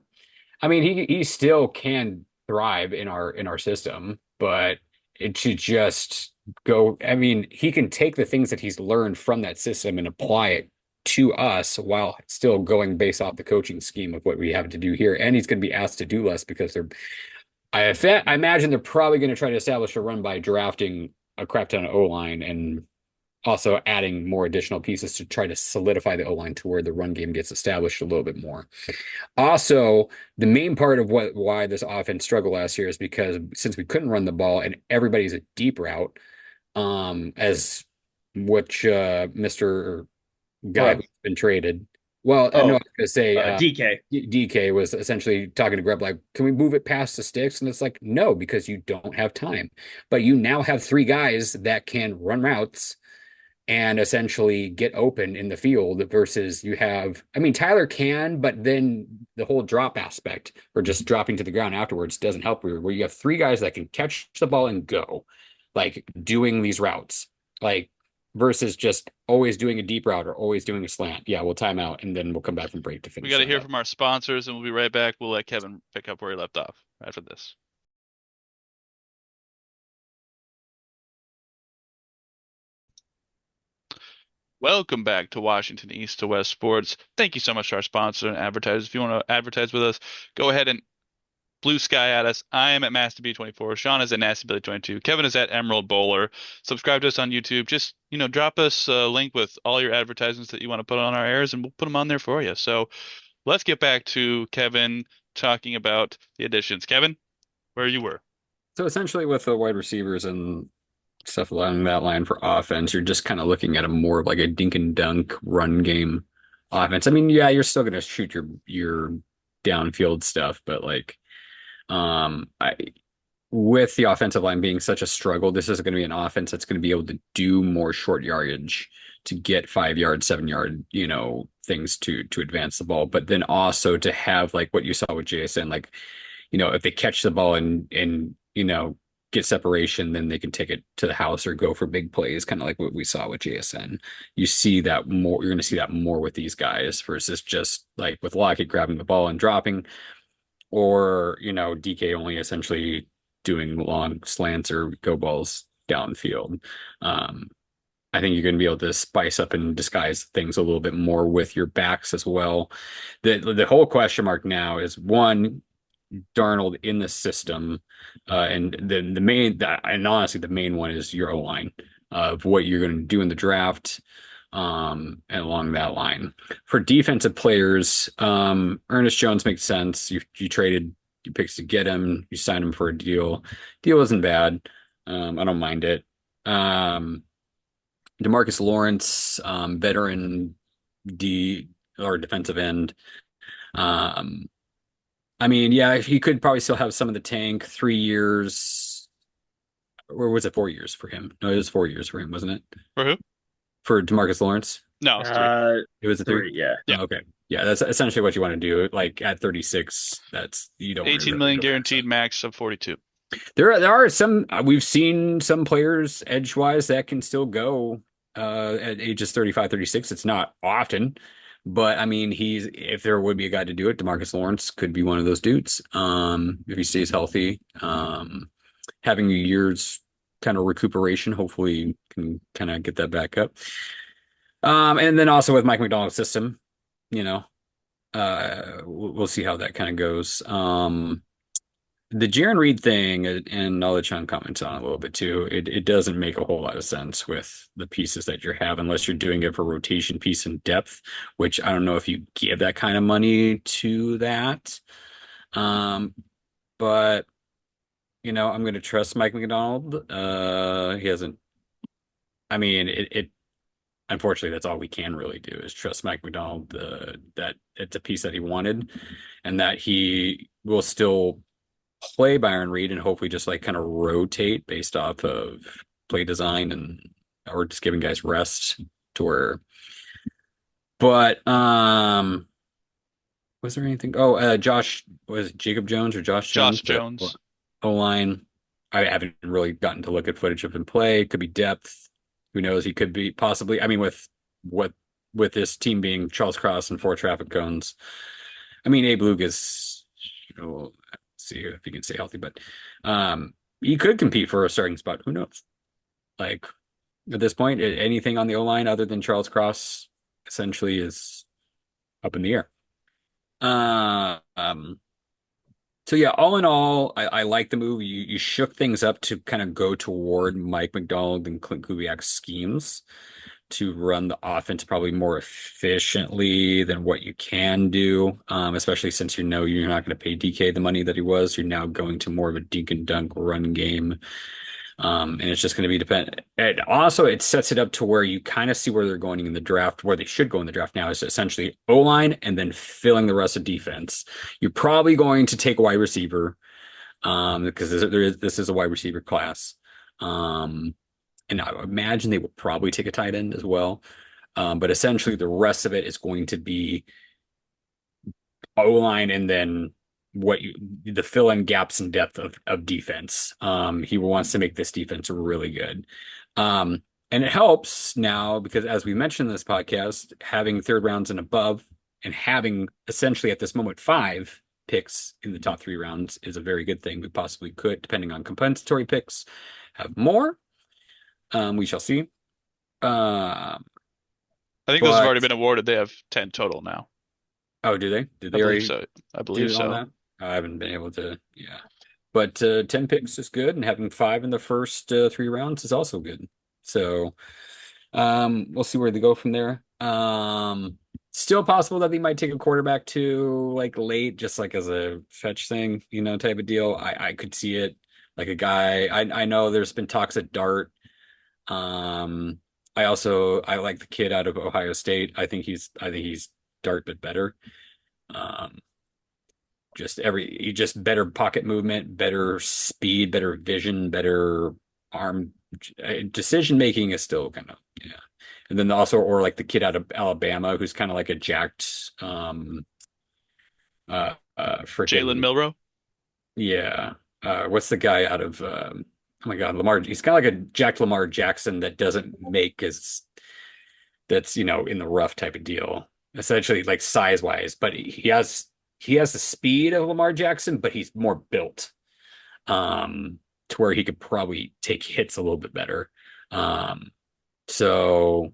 I mean, he still can thrive in our system, but it should just go. I mean, he can take the things that he's learned from that system and apply it to us while still going based off the coaching scheme of what we have to do here. And he's going to be asked to do less because I imagine they're probably going to try to establish a run by drafting a crap ton of O line and also adding more additional pieces to try to solidify the O line to where the run game gets established a little bit more. Also, the main part of why this offense struggled last year is because since we couldn't run the ball and everybody's a deep route, as which Mr. guy Right. who's been traded. Well, no, I Oh, was gonna say DK. DK was essentially talking to Grub like, "Can we move it past the sticks?" And it's like, "No, because you don't have time." But you now have three guys that can run routes and essentially get open in the field versus you have, I mean, Tyler can, but then the whole drop aspect or just dropping to the ground afterwards doesn't help you, where you have three guys that can catch the ball and go, like doing these routes, like versus just always doing a deep route or always doing a slant. Yeah, we'll time out and then we'll come back from break to We finish got to that hear up. from our sponsors, and we'll be right back. We'll let Kevin pick up where he left off after this. Welcome back to Washington East to West Sports. Thank you so much to our sponsor and advertisers. If you want to advertise with us, go ahead and blue sky at us. I am at MasterB24. Sean is at NastyBilly22. Kevin is at Emerald Bowler. Subscribe to us on YouTube. Just, drop us a link with all your advertisements that you want to put on our airs, and we'll put them on there for you. So let's get back to Kevin talking about the additions. Kevin, where you were. So essentially, with the wide receivers and stuff along that line for offense, you're just kind of looking at a more of like a dink and dunk run game offense. I mean, yeah, you're still going to shoot your downfield stuff, but like I with the offensive line being such a struggle, this is going to be an offense that's going to be able to do more short yardage to get 5 yard, 7 yard, things to advance the ball, but then also to have like what you saw with JSN, like if they catch the ball and get separation, then they can take it to the house or go for big plays, kind of like what we saw with JSN. You see that more, you're going to see that more with these guys versus just like with Lockett grabbing the ball and dropping, or DK only essentially doing long slants or go balls downfield. Um, I think you're going to be able to spice up and disguise things a little bit more with your backs as well. The whole question mark now is one, Darnold in the system, and the main and honestly the main one is your O line of what you're going to do in the draft, and along that line. For defensive players, Ernest Jones makes sense. You traded your picks to get him. You signed him for a deal. Deal wasn't bad. I don't mind it. Um, Demarcus Lawrence, veteran D or defensive end. Um, I mean, yeah, he could probably still have some of the tank. 3 years, or was it 4 years for him? No, it was 4 years for him, wasn't it? For who? For Demarcus Lawrence, No, it's three. Uh, it was a three. Three. Yeah. Yeah. Oh, okay, yeah, that's essentially what you want to do. Like at 36, that's you don't want to 18 really million go past that. guaranteed max of 42. There are some we've seen some players edgewise that can still go at ages 35, 36. It's not often, but I mean, if there would be a guy to do it, Demarcus Lawrence could be one of those dudes. If he stays healthy, having a year's kind of recuperation, hopefully can kind of get that back up. And then also with Mike McDonald's system, you know, we'll see how that kind of goes. The Jaron Reed thing, and I'll let Sean comment on it a little bit too. It doesn't make a whole lot of sense with the pieces that you have, unless you're doing it for rotation piece and depth, which I don't know if you give that kind of money to that. Um, but I'm going to trust Mike McDonald. He hasn't. I mean, it. Unfortunately, that's all we can really do is trust Mike McDonald. That it's a piece that he wanted, and that he will still play Byron Reed and hopefully just like kind of rotate based off of play design and or just giving guys rest to where. But was there anything? Oh, Josh was it Jacob Jones or Josh Josh Jones? The Jones. O line. I haven't really gotten to look at footage of him play. Could be depth. Who knows? He could be possibly. I mean, what with this team being Charles Cross and four traffic cones. I mean, Abe Lucas. See if he can stay healthy, but he could compete for a starting spot. Who knows? Like at this point, anything on the O line other than Charles Cross essentially is up in the air. Uh, um, so yeah, all in all, I like the move. You shook things up to kind of go toward Mike McDonald and Clint Kubiak's schemes to run the offense probably more efficiently than what you can do, especially since you're not going to pay DK the money that he was. You're now going to more of a dink and dunk run game. And it's just going to be dependent. And also, it sets it up to where you kind of see where they're going in the draft, where they should go in the draft now is essentially O-line and then filling the rest of defense. You're probably going to take a wide receiver, because this is a wide receiver class. Um, and I imagine they will probably take a tight end as well. But essentially, the rest of it is going to be O-line and then the fill-in gaps and depth of defense. He wants to make this defense really good. And it helps now because, as we mentioned in this podcast, having third rounds and above and having essentially at this moment 5 picks in the top 3 rounds is a very good thing. We possibly could, depending on compensatory picks, have more. We shall see. Um, I think those have already but been awarded. They have 10 total now. oh, do they? Did I they believe already so. I believe do all so. that? I haven't been able to. Yeah. But 10 picks is good, and having 5 in the first 3 rounds is also good. So we'll see where they go from there. Still possible that they might take a quarterback too, like late, just like as a fetch thing, type of deal. I could see it. Like a guy, I know there's been talks at Dart. Um, I like the kid out of Ohio State. I think he's Dart but better. Um, just better pocket movement, better speed, better vision, better arm decision making is still kind of, yeah. And then also, or like the kid out of Alabama who's kind of like a jacked Jalen freaking, Milrow. yeah. What's the guy out of oh my God, Lamar, he's kind of like a jacked Lamar Jackson that doesn't make as that's in the rough type of deal, essentially like size wise, but he has the speed of Lamar Jackson, but he's more built, to where he could probably take hits a little bit better. Um, so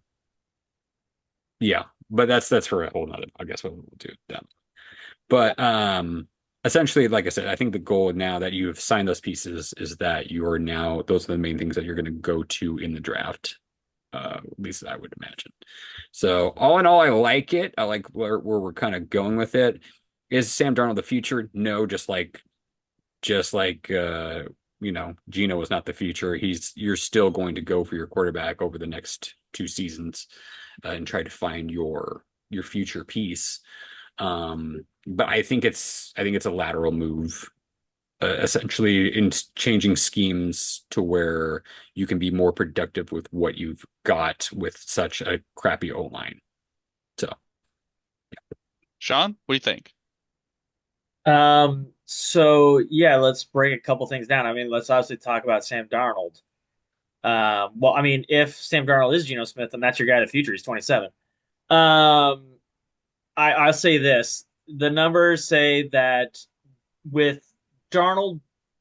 yeah, but that's for a whole nother, I guess what we'll do then. But essentially, like I said, I think the goal now that you've signed those pieces is that you are now those are the main things that you're going to go to in the draft. At least I would imagine. So all in all, I like it. I like where we're kind of going with it. Is Sam Darnold the future? No, just like Gino was not the future. You're still going to go for your quarterback over the next 2 seasons, and try to find your future piece. But I think it's a lateral move, essentially in changing schemes to where you can be more productive with what you've got with such a crappy O line. So Sean, what do you think? So yeah, let's break a couple things down. I mean, let's obviously talk about Sam Darnold. Well, I mean, if Sam Darnold is Geno Smith, then that's your guy of the future. He's 27. Um, I'll say this: the numbers say that with Darnold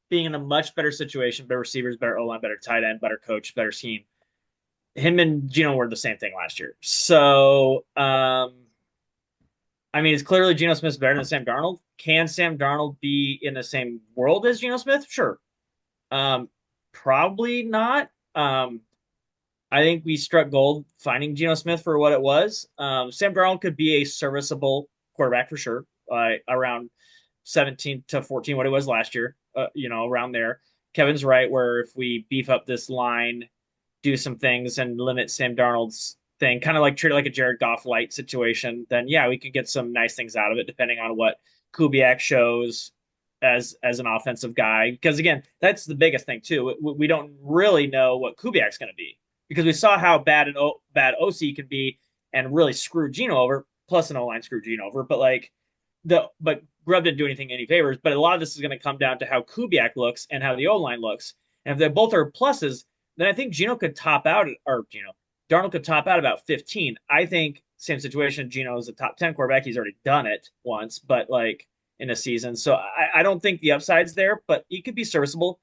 being in a much better situation, better receivers, better O line, better tight end, better coach, better team, him and Geno were the same thing last year. So, I mean, it's clearly Geno Smith's better than Sam Darnold. Can Sam Darnold be in the same world as Geno Smith? Sure. Um, Probably not. I think we struck gold finding Geno Smith for what it was. Sam Darnold could be a serviceable quarterback for sure, around 17 to 14, what it was last year, around there. Kevin's right, where if we beef up this line, do some things and limit Sam Darnold's thing, kind of like treat it like a Jared Goff light situation, then yeah, we could get some nice things out of it depending on what Kubiak shows as an offensive guy. Because again, that's the biggest thing too. We don't really know what Kubiak's going to be because we saw how bad OC can be and really screw Gino over. Plus an O line screw Gino over, but but Grubb didn't do any favors. But a lot of this is going to come down to how Kubiak looks and how the O line looks. And if they both are pluses, then I think Gino could top out, or Darnold could top out about 15. I think same situation. Gino is a top 10 quarterback. He's already done it once, but like in a season. So I don't think the upside's there, but he could be serviceable.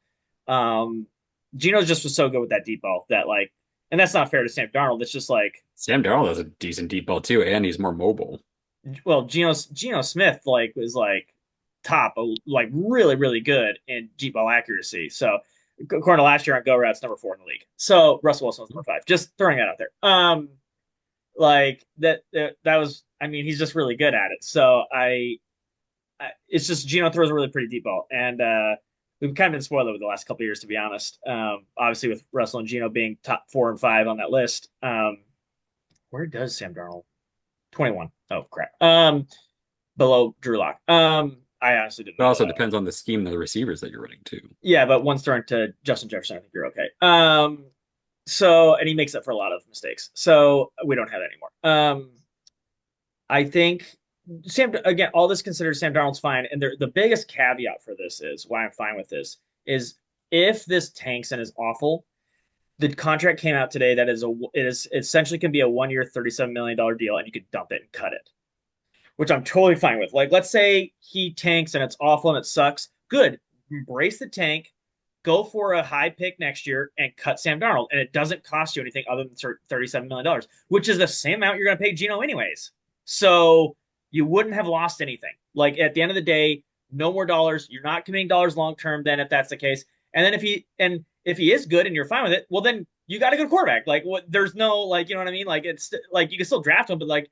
Um, Gino just was so good with that deep ball that like, and that's not fair to Sam Darnold. It's just like, Sam Darnold has a decent deep ball too, and he's more mobile. well, Geno Smith like was like top, like really really good in deep ball accuracy. So according to last year on Go Routes, number 4 in the league. So Russell Wilson's number 5. Just throwing that out there. Like that was. I mean, he's just really good at it. So it's just Geno throws a really pretty deep ball, and we've kind of been spoiled over the last couple of years, to be honest. Obviously, with Russell and Gino being top 4 and 5 on that list. Where does Sam Darnold? 21. Oh crap. Below Drew Lock. I honestly didn't It know also that. depends on the scheme of the receivers that you're running too. Yeah, but once thrown to Justin Jefferson, I think you're okay. So and he makes up for a lot of mistakes. So we don't have that anymore. I think Sam again, all this considered, Sam Darnold's fine. And the biggest caveat for this is why I'm fine with this is if this tanks and is awful, the contract came out today that it is essentially can be a 1 year, $37 million deal, and you could dump it and cut it, which I'm totally fine with. Like, let's say he tanks and it's awful and it sucks. Good. Embrace the tank, go for a high pick next year and cut Sam Darnold. And it doesn't cost you anything other than $37 million, which is the same amount you're going to pay Gino anyways. So you wouldn't have lost anything. Like, at the end of the day, no more dollars. You're not committing dollars long term then if that's the case. And then if he is good and you're fine with it, well, then you got a good quarterback. Like, what, there's no, like, you know what I mean? Like, it's like you can still draft him, but like,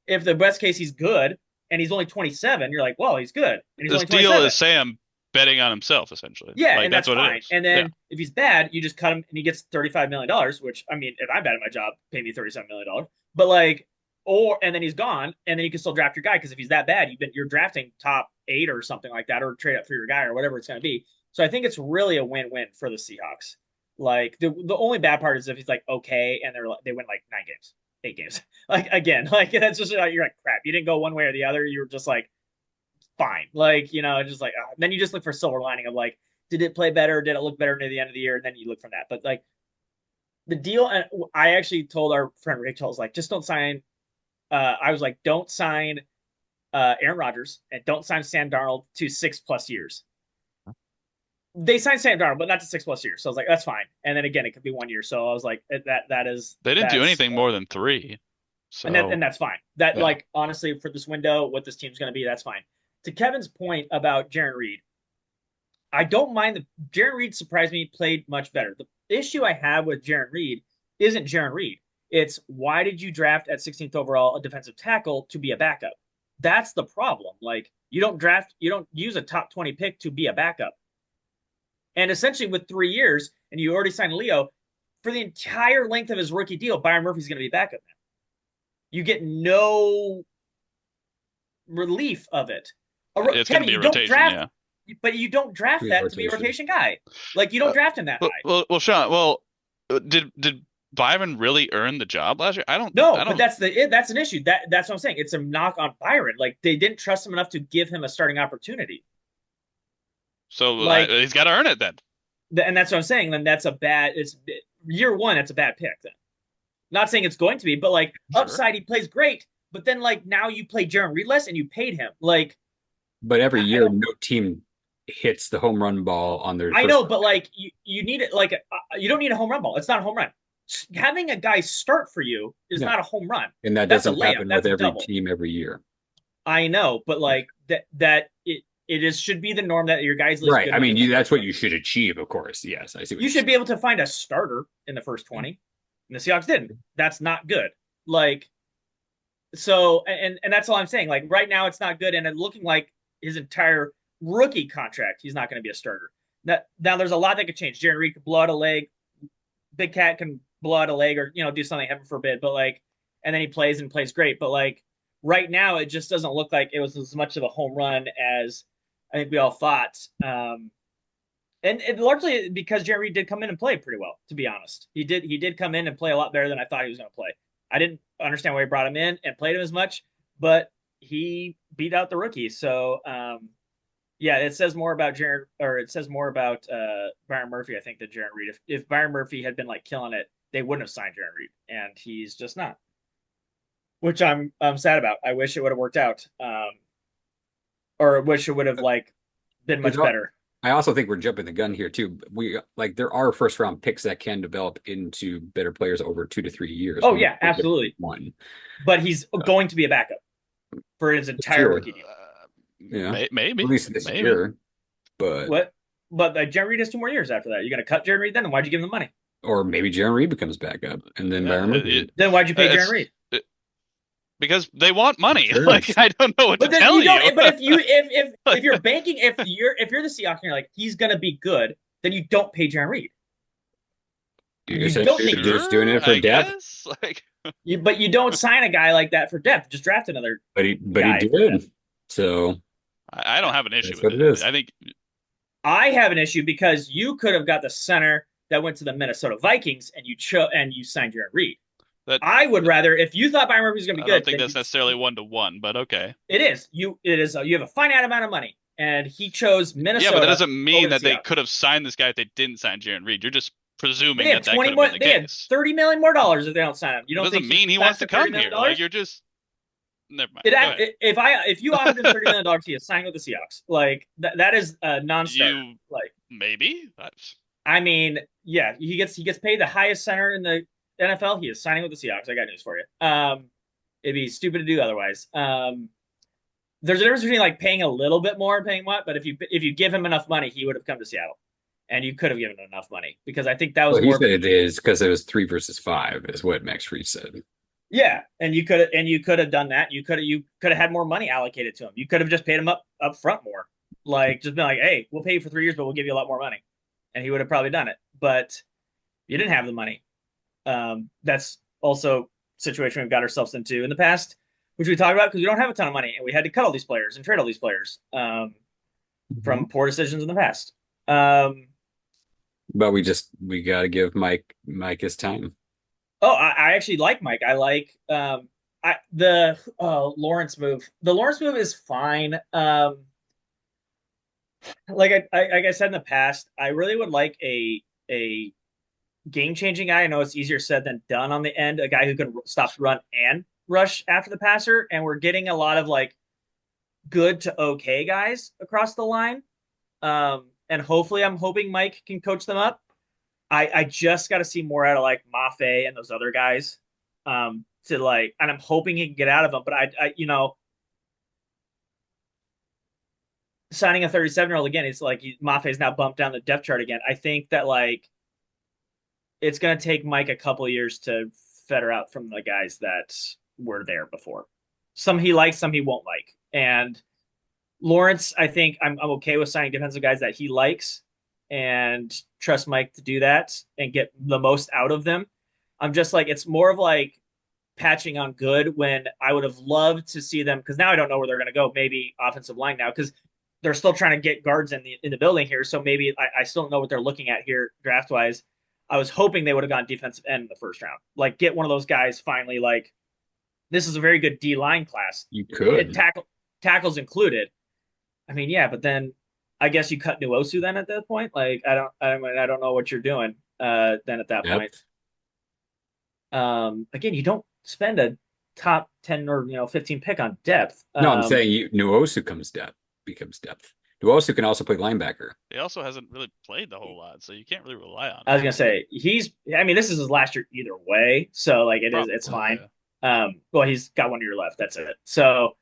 if the best case he's good and he's only 27, you're like, well, he's good. And he's This only deal 27. is Sam betting on himself, essentially. Yeah, Like and that's that's what it fine. is. And Yeah. then if he's bad, you just cut him and he gets $35 million, which I mean, if I'm bad at my job, pay me $37 million. But like, or and then he's gone, and then you can still draft your guy because if he's that bad, you're drafting top 8 or something like that, or trade up for your guy or whatever it's going to be. So I think it's really a win-win for the Seahawks. Like the only bad part is if he's like okay and they win like 9 games, 8 games. Like again, like that's just like you're like crap. You didn't go one way or the other. You were just like fine. Like just like then you just look for silver lining of like did it play better? Did it look better near the end of the year? And then you look from that. But like the deal, and I actually told our friend Rachel, I was like, just don't sign. I was like, don't sign Aaron Rodgers and don't sign Sam Darnold to 6+ years. They signed Sam Darnold, but not to 6+ years. So I was like, that's fine. And then again, it could be 1 year. So I was like, They didn't do that's anything more than three. So and that's fine. That yeah. like honestly for this window, what this team's going to be, that's fine. To Kevin's point about Jarran Reed, I don't mind the Jarran Reed surprised me, played much better. The issue I have with Jarran Reed isn't Jarran Reed. It's why did you draft at 16th overall a defensive tackle to be a backup? That's the problem. Like you don't use a top 20 pick to be a backup. And essentially with 3 years, and you already signed Leo, for the entire length of his rookie deal, Byron Murphy's going to be backup now. You get no relief of it. It's going to Kevin, be a you don't rotation, draft, yeah. but you don't draft that to be a rotation guy. Like you don't draft him that high. Well, Sean. Did Byron really earn the job last year? I No, but don't. that's an issue. That's what I'm saying. It's a knock on Byron. Like they didn't trust him enough to give him a starting opportunity. So Like, he's got to earn it then. and that's what I'm saying. Then that's a bad. It's year one. That's a bad pick. Then, not saying it's going to be, but like Sure. upside, he plays great. But then like now you play Jarran Reed less and you paid him. Like, But every year, no team hits the home run ball on their I first know, but like you need it. Like you don't need a home run ball. It's not a home run. Having a guy start for you is Yeah. not a home run. and that That's a doesn't layup. happen That's with a every double. team every year. I know, but like it should be the norm that your guys Right. I mean, that's what you should achieve, of course. Yes, I see what you you're should be able to find a starter in the first 20. And the Seahawks didn't. That's not good. Like so and that's all I'm saying. Like right now it's not good and it's looking like his entire rookie contract he's not going to be a starter. Now there's a lot that could change. Jarran Reed could blow out a leg. Big Cat can blow out a leg or do something, heaven forbid, but like and then he plays and plays great. But like right now it just doesn't look like it was as much of a home run as I think we all thought. And it largely because Jarran Reed did come in and play pretty well, to be honest. He did come in and play a lot better than I thought he was going to play. I didn't understand why he brought him in and played him as much, but he beat out the rookie. So yeah, it says more about Byron Murphy, I think, than Jarran Reed. If Byron Murphy had been like killing it, they wouldn't have signed Jarran Reed, and he's just not. Which I'm sad about. I wish it would have worked out. Or wish it would have like been much better. I also think we're jumping the gun here too. There are first round picks that can develop into better players over 2 to 3 years. Oh yeah, absolutely. One, but he's going to be a backup for his entire rookie deal. Yeah, maybe at least this year. But what? But Jarran Reed has 2 more years after that. You're going to cut Jarran Reed then? Why'd you give him the money? Or maybe Jarran Reed becomes backup, and then Byron Murphy. Then why'd you pay Jarran Reed? because they want money. Sure. Like I don't know what to But then tell you don't. you. But if you're banking, if you're the Seahawks and you're like he's gonna be good, then you don't pay Jaron Reed. You're You don't essentially take just doing Sure, it for I depth, guess. Like but you don't sign a guy like that for depth. Just draft another but he guy for depth. did. So I don't have an issue that's with what it it. is. I think I have an issue because you could have got the center that went to the Minnesota Vikings and you signed Jaron Reed. that I would rather if you thought Byron Murphy was going to I be don't good, think then that's necessarily 1-to-1, but okay. you have a finite amount of money, and he chose Yeah, but that Minnesota doesn't over mean the that they Seahawks. could have signed this guy if they didn't sign Jaron Reed. You're just They presuming have that that could 20 have been more. the They had case. 30 million more dollars if they don't sign him. You That don't think doesn't he mean he signs wants to for 30 come million here. Like dollars? you're just never mind. It Go ahead. if you offered him $30 million, he is signing with the Seahawks. Like that is a non-starter. You Like maybe that's I mean, yeah, he gets paid the highest center in the NFL. He is signing with the Seahawks. I got news for you. It'd be stupid to do otherwise. There's a difference between like paying a little bit more and paying what, but if you give him enough money, he would have come to Seattle, and you could have given him enough money because I think that was Well, he more of said a it is because it was 3 versus 5, is what Max Fried said. yeah, and you could have done that. You could have had more money allocated to him. You could have just paid him up front more, like just been like, hey, we'll pay you for 3 years, but we'll give you a lot more money, and he would have probably done it. But you didn't have the money. That's also a situation we've got ourselves into in the past, which we talked about because we don't have a ton of money and we had to cut all these players and trade all these players Mhm. from poor decisions in the past. Um, But we got to give Mike his time. I actually like Mike. I like the Lawrence move. The Lawrence move is fine. Like I said in the past, I really would like a game changing guy. I know it's easier said than done on the end. A guy who can stop, run, and rush after the passer. And we're getting a lot of like good to okay guys across the line. And hopefully, I'm hoping Mike can coach them up. I just got to see more out of like Mafe and those other guys. To like, and I'm hoping he can get out of them. But signing a 37-year-old again, it's like Mafe's now bumped down the depth chart again. I think that like it's going to take Mike a couple years to fetter out from the guys that were there before. Some he likes, some he won't like. And Lawrence, I think I'm okay with signing defensive guys that he likes and trust Mike to do that and get the most out of them. I'm just like, it's more of like patching on good when I would have loved to see them because now I don't know where they're going to go. Maybe offensive line now because they're still trying to get guards in the building here. So maybe I still don't know what they're looking at here draft wise. I was hoping they would have gone defensive end in the first round. Like get one of those guys finally. Like this is a very good D line class. You It could. tackles included. I mean, yeah, but then I guess you cut Nuosu then at that point. Like I don't know what you're doing then at that Yep. point. Again, you don't spend a top 10 or 15 pick on depth. No, I'm saying Nuosu becomes depth. Nuosu can also play linebacker. He also hasn't really played the whole lot, so you can't really rely on I was him. gonna say I mean, this is his last year either way, so like it's Probably, fine. yeah. Well, he's got 1 year left. That's it. So,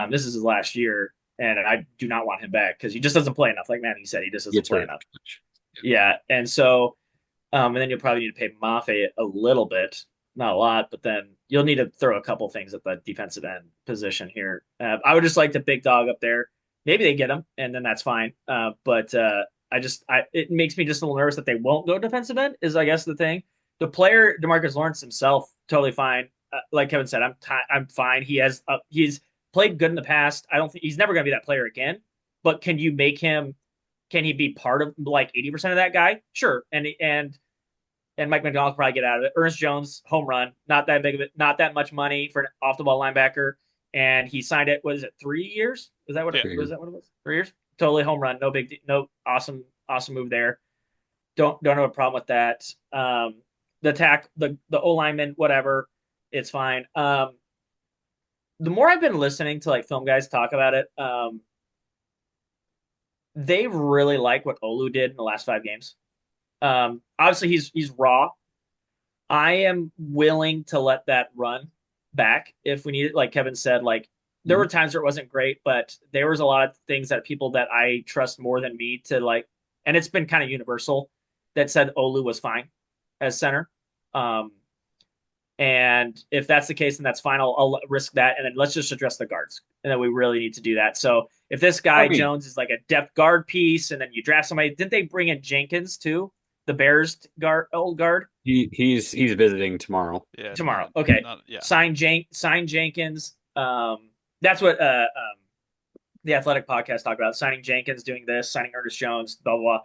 this is his last year, and I do not want him back because he just doesn't play enough. Like Manny said, he just He doesn't gets play hurt enough. too much. Yeah, and so, and then you'll probably need to pay Mafe a little bit, not a lot, but then you'll need to throw a couple things at the defensive end position here. I would just like the big dog up there. Maybe they get him, and then that's fine. But it makes me just a little nervous that they won't go defensive end. Is I guess the thing. The player Demarcus Lawrence himself totally fine. Like Kevin said, I'm fine. He's played good in the past. I don't think he's never going to be that player again. But can you make him? Can he be part of like 80% of that guy? Sure. And Mike McDonald probably get out of it. Ernest Jones, home run, not that big of it, not that much money for an off the ball linebacker. And he signed it, was it 3 years? Is that what Yeah. it was? That what it was? 3 years? Totally home run. No awesome move there. Don't have a problem with that. The O lineman, whatever, it's fine. The more I've been listening to like film guys talk about it, they really like what Olu did in the last 5 games. Obviously he's raw. I am willing to let that run back if we need it. Like Kevin said, like there were times where it wasn't great, but there was a lot of things that people that I trust more than me to like, and it's been kind of universal that said Olu was fine as center. Um, And if that's the case, then that's fine. I'll risk that. And then let's just address the guards. And then we really need to do that. So if this I guy mean, Jones is like a depth guard piece, and then you draft somebody, didn't they bring in Jenkins too? The Bears guard, old guard he's visiting tomorrow. Yeah, tomorrow. not Okay, not yeah. sign Jenkins. That's what the Athletic podcast talked about. Signing Jenkins, doing this, signing Ernest Jones, blah blah blah,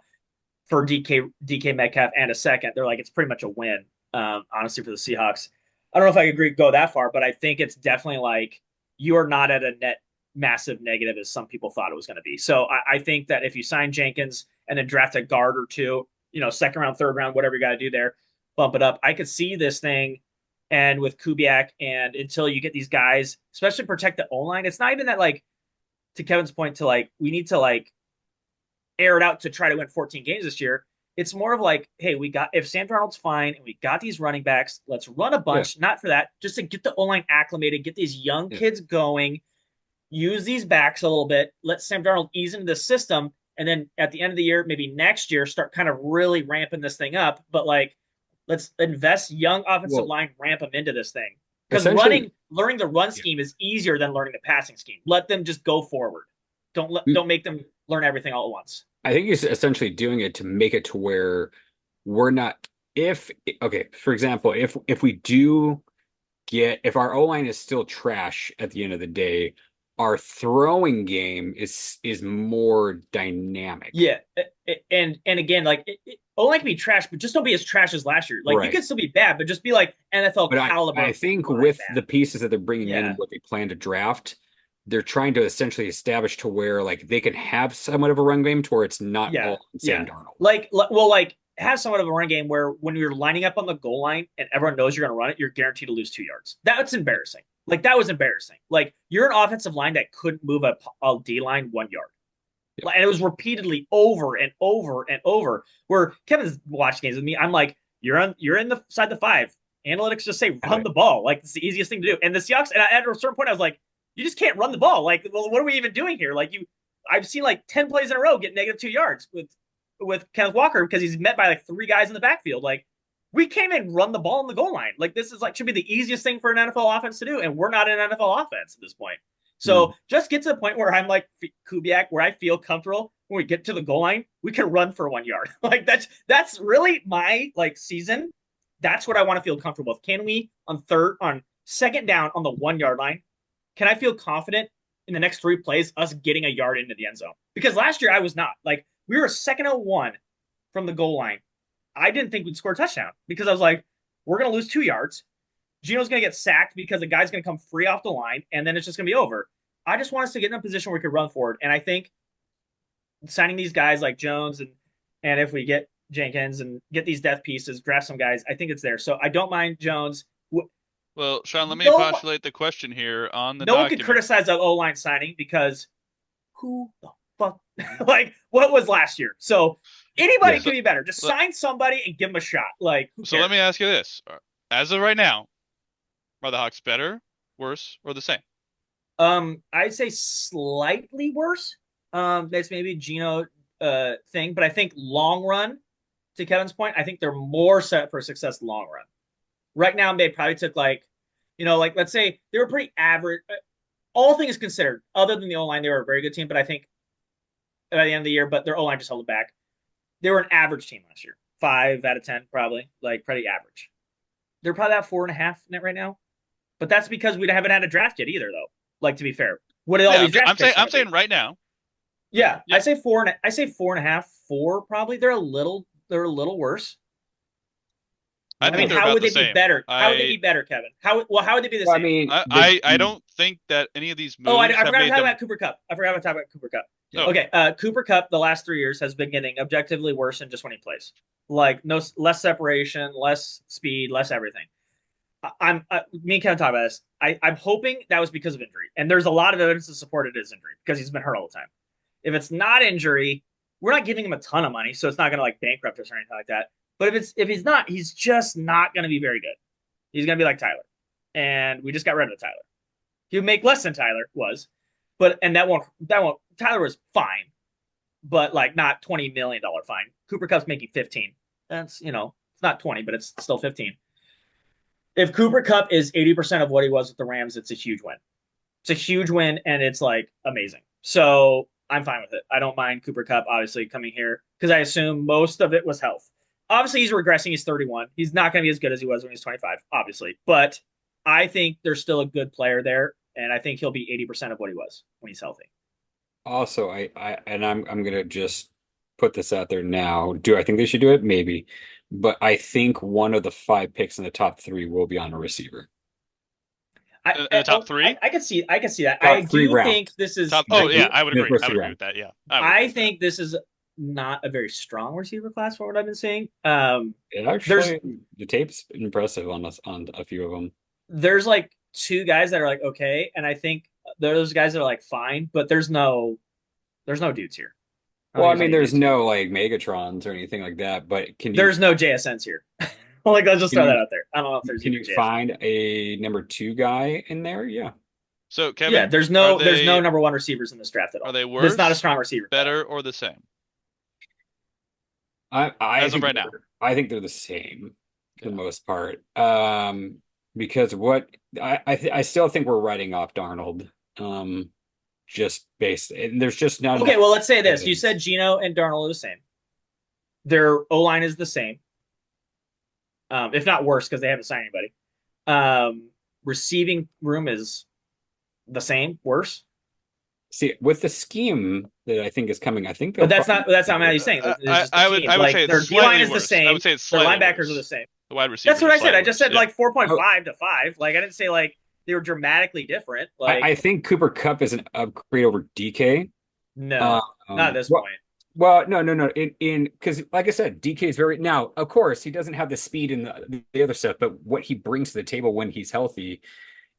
for DK Metcalf and a second. They're like it's pretty much a win. Honestly, for the Seahawks. I don't know if I agree go that far, but I think it's definitely like you are not at a net massive negative as some people thought it was going to be. So I think that if you sign Jenkins and then draft a guard or two, second round, third round, whatever you got to do there, bump it up. I could see this thing, and with Kubiak, and until you get these guys, especially protect the O line, it's not even that like to Kevin's point to like we need to like air it out to try to win 14 games this year. It's more of like, hey, we got if Sam Darnold's fine and we got these running backs, let's run a Yeah, bunch. Not for that, just to get the O line acclimated, get these young yeah. kids going, use these backs a little bit, let Sam Darnold ease into the system, and then at the end of the year, maybe next year, start kind of really ramping this thing up. But like, let's invest young offensive Well, line, ramp them into this thing. Because essentially, learning the run yeah. scheme is easier than learning the passing scheme. Let them just go forward. Mm, Don't make them learn everything all at once. I think he's essentially doing it to make it to where we're not if okay, for example, if we do get if our O-line is still trash at the end of the day, our throwing game is more dynamic. Yeah, and again, like O line can be trash, but just don't be as trash as last year. Like you Right. could still be bad, but just be like NFL But I caliber think line with bad. the pieces that they're bringing in Yeah, and what they plan to draft, they're trying to essentially establish to where like they can have somewhat of a run game to where it's not yeah, all Sam yeah. Darnold. Like have somewhat of a run game where when you're lining up on the goal line and everyone knows you're going to run it, you're guaranteed to lose 2 yards. That's embarrassing. Like that was embarrassing. Like you're an offensive line that couldn't move a D line 1 yard. Yep. And it was repeatedly over and over and over. Where Kevin's watched games with me, I'm like, you're in the side the five. Analytics just say run Right. the ball. Like it's the easiest thing to do. And the Seahawks, and at a certain point, I was like, you just can't run the ball. Like, well, what are we even doing here? Like I've seen like 10 plays in a row get -2 yards with Kenneth Walker because he's met by like three guys in the backfield. Like we can't even run the ball in the goal line. Like this is like should be the easiest thing for an NFL offense to do, and we're not an NFL offense at this point. Hmm. So just get to the point where I'm like Kubiak, where I feel comfortable when we get to the goal line, we can run for 1 yard. Like that's really my like season. That's what I want to feel comfortable with. Can we on second down on the 1 yard line? Can I feel confident in the next three plays us getting a yard into the end zone? Because last year I was not. Like we were second and one from the goal line. I didn't think we'd score a touchdown because I was like, we're gonna lose 2 yards. Gino's going to get sacked because the guy's going to come free off the line, and then it's just going to be over. I just want us to get in a position where we could run forward. And I think signing these guys like Jones and if we get Jenkins and get these death pieces, draft some guys, I think it's there. So I don't mind Jones. Well, Sean, let me No, postulate the question here on the no one could document. criticize that O line signing because who the fuck, like, what was last year? So anybody Yeah. can be better. Just Let- sign somebody and give them a shot. Like, who so let me cares? ask you this: as of right now, are the Hawks better, worse, or the same? I'd say slightly worse. That's maybe Gino thing, but I think long run, to Kevin's point, I think they're more set for success long run. Right now, they probably took like let's say they were pretty average. All things considered, other than the O line, they were a very good team. But I think by the end of the year, but their O line just held it back. They were an average team last year, 5 out of 10 probably, like pretty average. They're probably at 4.5 net right now, but that's because we haven't had a draft yet either, though. Like to be fair, what did all Yeah, these draft picks I'm gonna saying be? right now. Yeah, Yeah, I say 4.5, four probably. They're a little worse. I I think mean, Oh. they're how about would the they be same. better? How would they be better, Kevin? How would they be the Well, I same? mean, I don't think that any of these Oh, I moves forgot have to made talk them. about Cooper Cup. I forgot to talk about Cooper Cup. Oh, Okay, Cooper Cup the last 3 years has been getting objectively worse than just when he plays. Like no less separation, less speed, less everything. Me and Kevin talk about this. I'm hoping that was because of injury, and there's a lot of evidence to support it is injury because he's been hurt all the time. If it's not injury, we're not giving him a ton of money, so it's not going to like bankrupt us or anything like that. But if he's not, he's just not going to be very good. He's going to be like Tyler, and we just got rid of Tyler. He would make less than Tyler was, but and that won't. Tyler was fine, but like not $20 million fine. Cooper Cup's making 15. That's it's not 20, but it's still 15. If Cooper Kupp is 80% of what he was with the Rams, it's a huge win. It's a huge win, and it's like amazing. So I'm fine with it. I don't mind Cooper Kupp obviously coming here because I assume most of it was health. Obviously, he's regressing. He's 31. He's not going to be as good as he was when he was 25, obviously. But I think there's still a good player there, and I think he'll be 80% of what he was when he's healthy. Also, I'm gonna just put this out there now. Do I think they should do it? Maybe. But I think one of the five picks in the top three will be on a receiver. In the top three? I can see that. I Top three do think rounds. this is. Top. I Oh yeah, do. I would In the agree. first I would three agree rounds. with that. Yeah, I would agree I with think this is not a very strong receiver class for what I've been seeing. It There's actually, the tape's impressive on us on a few of them. there's like two guys that are like okay, and I think those guys are like fine, but there's no dudes here. I Well, don't I think mean, there's any there's dudes here. no like Megatrons or anything like that, but There's no JSNs here. Like let's just can throw that you out there. I don't know if there's can even you JSNs. find a number two guy in there? Yeah. So Yeah, Kevin, there's no number one receivers in this draft at are all. they There's not a worse, strong receiver class. better, or the same I as of think right now? I think they're the same for Yeah. the most part. Because what I still think we're writing off Darnold. Just based, and there's just not Okay, enough well let's say this. You evidence. said Gino and Darnold are the same. Their O line is the same, if not worse, because they haven't signed anybody. Receiving room is the same, worse. See, with the scheme that I think is coming, I think they'll But that's probably not that's not what better. I'm saying. It's I, just the I would scheme. I would say Like it's their D line slightly is the worse. I would same. say it's Their slightly linebackers are the worse. same. The wide That's receivers what are I said. slightly I just worse. said Yeah. like Oh, 4.5 to 5. Like I didn't say like they were dramatically different. Like I think Cooper Kupp is an upgrade over DK. no, not at this Well, point. no. In because like I said, DK is very now. Of course, he doesn't have the speed and the other stuff, but what he brings to the table when he's healthy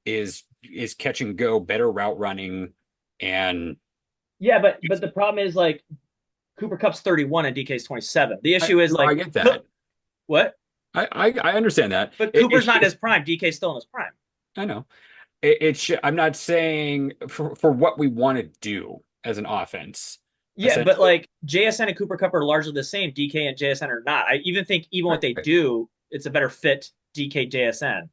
is catch and go, better route running, and Yeah, but the problem is like Cooper Cup's 31 and DK's 27. The issue is no, I like get that. what? I understand that. But It's Cooper's not in his just prime. DK's still in his prime. I know. I'm not saying for what we want to do as an offense, Yeah, but essentially. like JSN and Cooper Cup are largely the same. DK and JSN are not. I even think even what they do, it's a better fit DK JSN.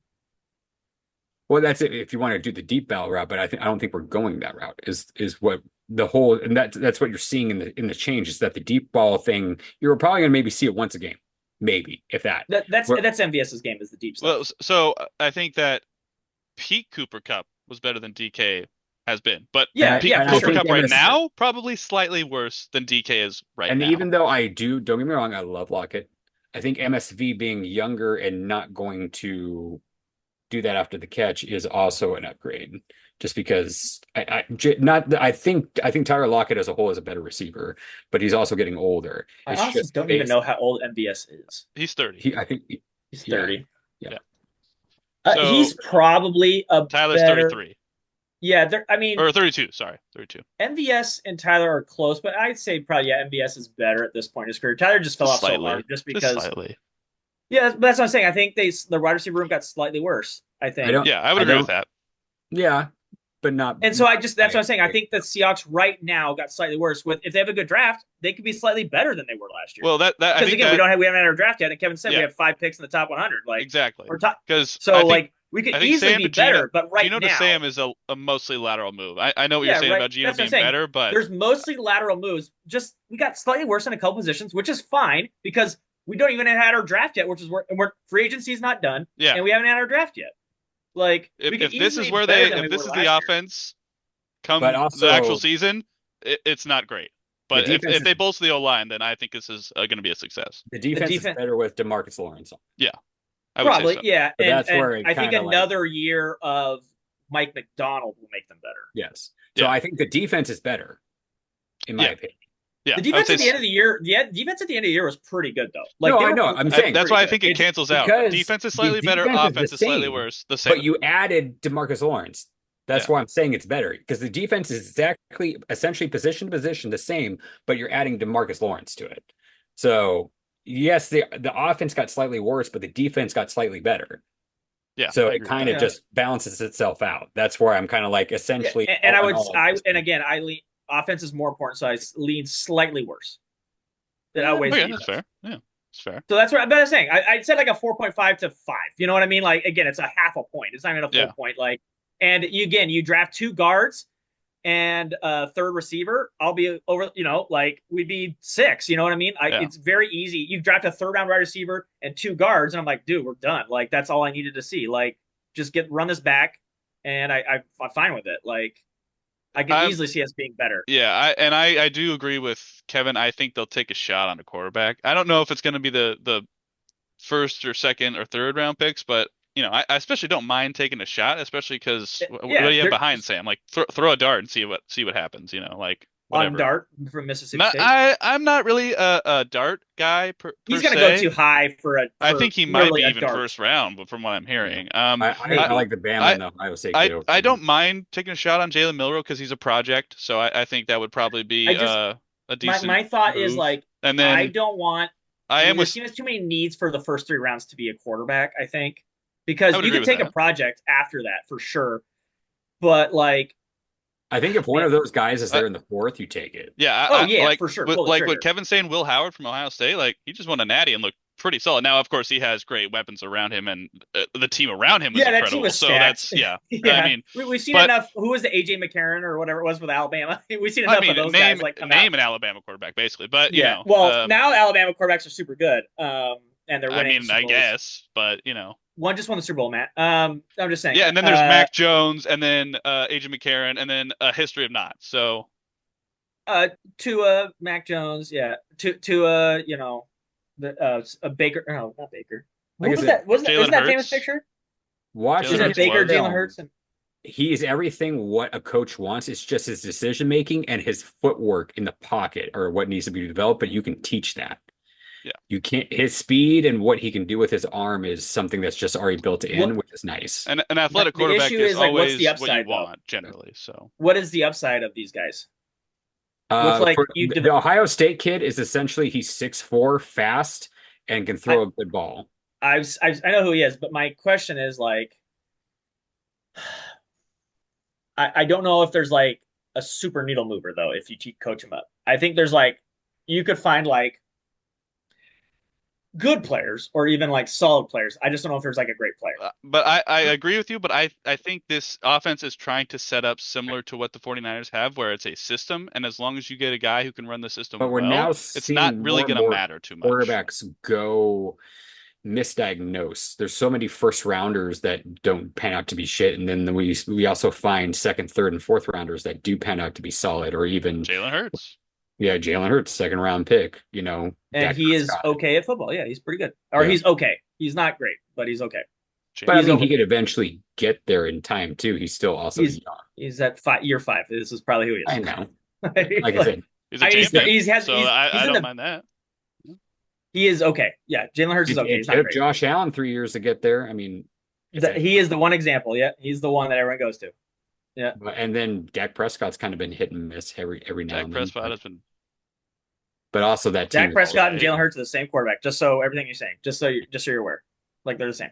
Well, that's it if you want to do the deep ball route, but I don't think we're going that route. Is what the whole and that's what you're seeing in the change is that the deep ball thing you're probably gonna maybe see it once a game, maybe if that. That's Where, that's MVS's game is the deep Well, stuff. so I think that peak Cooper Cup was better than DK has been, but Yeah, peak yeah, and for I Cooper sure. think Cup right MS now probably slightly worse than DK is right and now. even though don't get me wrong, I love Lockett. I think MSV being younger and not going to do that after the catch is also an upgrade. Just because not I think Tyler Lockett as a whole is a better receiver, but he's also getting older. I It's honestly just don't even based know how old MVS is. He's 30. he I think He's yeah 30. yeah. Yeah. He's So probably a Tyler's better. 33 Yeah, I mean, or 32. Sorry, 32. MVS and Tyler are close, but I'd say probably yeah, MVS is better at this point in his career. Tyler just fell Just off so slightly. hard just Just because. slightly. Yeah, but that's what I'm saying. I think the wide receiver room got slightly worse. I I think. don't Yeah, I would I agree with don't that. yeah, but not And so I just that's by what I'm saying. I think the Seahawks right now got slightly worse. With if they have a good draft, they could be slightly better than they were last year. Well, that I Because think again, that we haven't had our draft yet. And Kevin said we yeah, have 5 picks in the top 100. Like exactly. or top. Because So like we could I think easily Sam be to Gino better, but right Gino to now, Sam is a mostly lateral move. I know what you're yeah, saying right. about Gino That's what I'm being saying. better, but There's mostly lateral moves. Just we got slightly worse in a couple positions, which is fine because we don't even have had our draft yet, which is where and we're free agency is not done, yeah, and we haven't had our draft yet. Like we could if this is easily be where better than if we this were is the last year. offense but come the actual also season, it's not great. the But defense if is they bolster the O line, then I think this is going to be a success. the The defense is defense better with DeMarcus Lawrence. Yeah, I would say probably, so. yeah, But and that's where it I think kind of like another year of Mike McDonald will make them better. yes. So Yeah, I think the defense is better in my yeah, opinion. yeah. The I would defense say at the end of the year, yeah, defense at the end of the year was pretty good though. Like No, they I were know. I'm saying that's pretty why I good. think it it's cancels out. because Defense is the slightly better, defense is the offense is slightly same, worse. The but same. you added DeMarcus Lawrence. Yeah, That's why I'm saying it's better because the defense is exactly essentially position to position the same, but you're adding DeMarcus Lawrence to it. So yes, the offense got slightly worse, but the defense got slightly better. yeah. So I it agree with kind that. of Yeah, just balances itself out. That's where I'm kind of like yeah, essentially and I all in would, all. I and again, I lean offense is more important, so I lean slightly worse. That outweighs the Okay, that's defense. fair. Yeah. It's fair. So that's what I'm saying. I'd say like a 4.5 to 5. You know what I mean? Like again, it's a half a point. It's not even a full Yeah, point. Like, and you draft two guards and a third receiver. I'll be over. Like we'd be 6. You know what I mean? yeah. It's very easy. You draft a third round wide receiver and two guards, and I'm like, dude, we're done. Like that's all I needed to see. Like just run this back, and I'm fine with it. Like I can I'm easily see us being better. Yeah, I do agree with Kevin. I think they'll take a shot on the quarterback. I don't know if it's going to be the first or second or third round picks, but I especially don't mind taking a shot, especially because what do Yeah, you have they're behind Sam? Like throw a dart and see what happens. Like on whatever. Dart from Mississippi Not State. I'm not really a dart guy per He's gonna go se. too high for a I think for he might literally be a even dart. first round, but from what I'm Yeah. hearing, I I like the Bama I and the Ohio State kid I over I him. don't mind taking a shot on Jalen Milroe because he's a project, so I think that would probably I be just a my decent my thought is move. like And I then don't want I am this with team has too many needs for the first 3 rounds to be a quarterback. I think I because would you agree could with take a that. project after that for sure, but like I think if one man, of those guys is Uh, there in the fourth, you take it. yeah, oh I yeah, like for sure, pull the what trigger. Kevin's saying. Will Howard from Ohio State, like he just won a natty and looked pretty solid. Now, of course, he has great weapons around him, and the team around him is Yeah, that team incredible. was So stacked. that's yeah. I Yeah, mean, we've seen but enough. Who was the AJ McCarron or whatever it was with Alabama? We've seen I enough of mean, those guys name like come out. name an Alabama quarterback basically. But Yeah, well now Alabama quarterbacks are super good, and they're I winning mean, Super I Bowls. guess, but One just won the Super Bowl, Matt. I'm just saying. yeah. And then there's Mac Jones, and then AJ McCarron, and then a history of not. So To Mac Jones, yeah. The a Baker. No, not Baker. Who Like I was said, that? Wasn't Jalen isn't that famous Hurts, picture? Jalen Is watching that Hurts his Baker, was. Jalen film, Hurts, and he is everything what a coach wants. It's just his decision making and his footwork in the pocket or what needs to be developed, but you can teach that. Yeah. You can't, his speed and what he can do with his arm is something that's just already built in, what? which is nice. And an athletic The quarterback issue is is like, what's the always what you upside though? want generally. So What is the upside of these guys? What's For like you? the Ohio State kid is essentially he's 6'4", fast, and can I throw a good ball. I know who he is, but my question is like, I don't know if there's like a super needle mover though. If you coach him up, I think there's like you could find like good players or even like solid players. I just don't know if there's like a great player. But I agree with you, but I think this offense is trying to set up similar to what the 49ers have, where it's a system, and as long as you get a guy who can run the But system we're well, now it's not seeing really more and going to more matter too much. quarterbacks go misdiagnosed. There's so many first rounders that don't pan out to be shit, and then we also find second, third, and fourth rounders that do pan out to be solid, or even Jalen Hurts. yeah, Jalen Hurts, second round pick. And Dak he is Prescott. okay at football. Yeah, he's pretty good. Or Yeah, he's okay. He's not great, but he's okay. but I Jalen He's mean, he over. could eventually get there in time too. He's still also He's young. he's at year 5. This is probably who he I is. know. Like I Like, said, He's a he's champion, he's has so he's I in don't the mind that. he is okay. Yeah, Jalen Hurts is okay. it He's not took great. Josh Allen 3 years to get there. I mean, it's a, He is the one example. Yeah, he's the one that everyone goes to. Yeah, and then Dak Prescott's kind of been hit and miss every now Dak and then. Prescott has been But also that team Dak is Prescott and right. Jalen Hurts are the same quarterback. Just so everything you're saying, just so you're aware, like they're the same.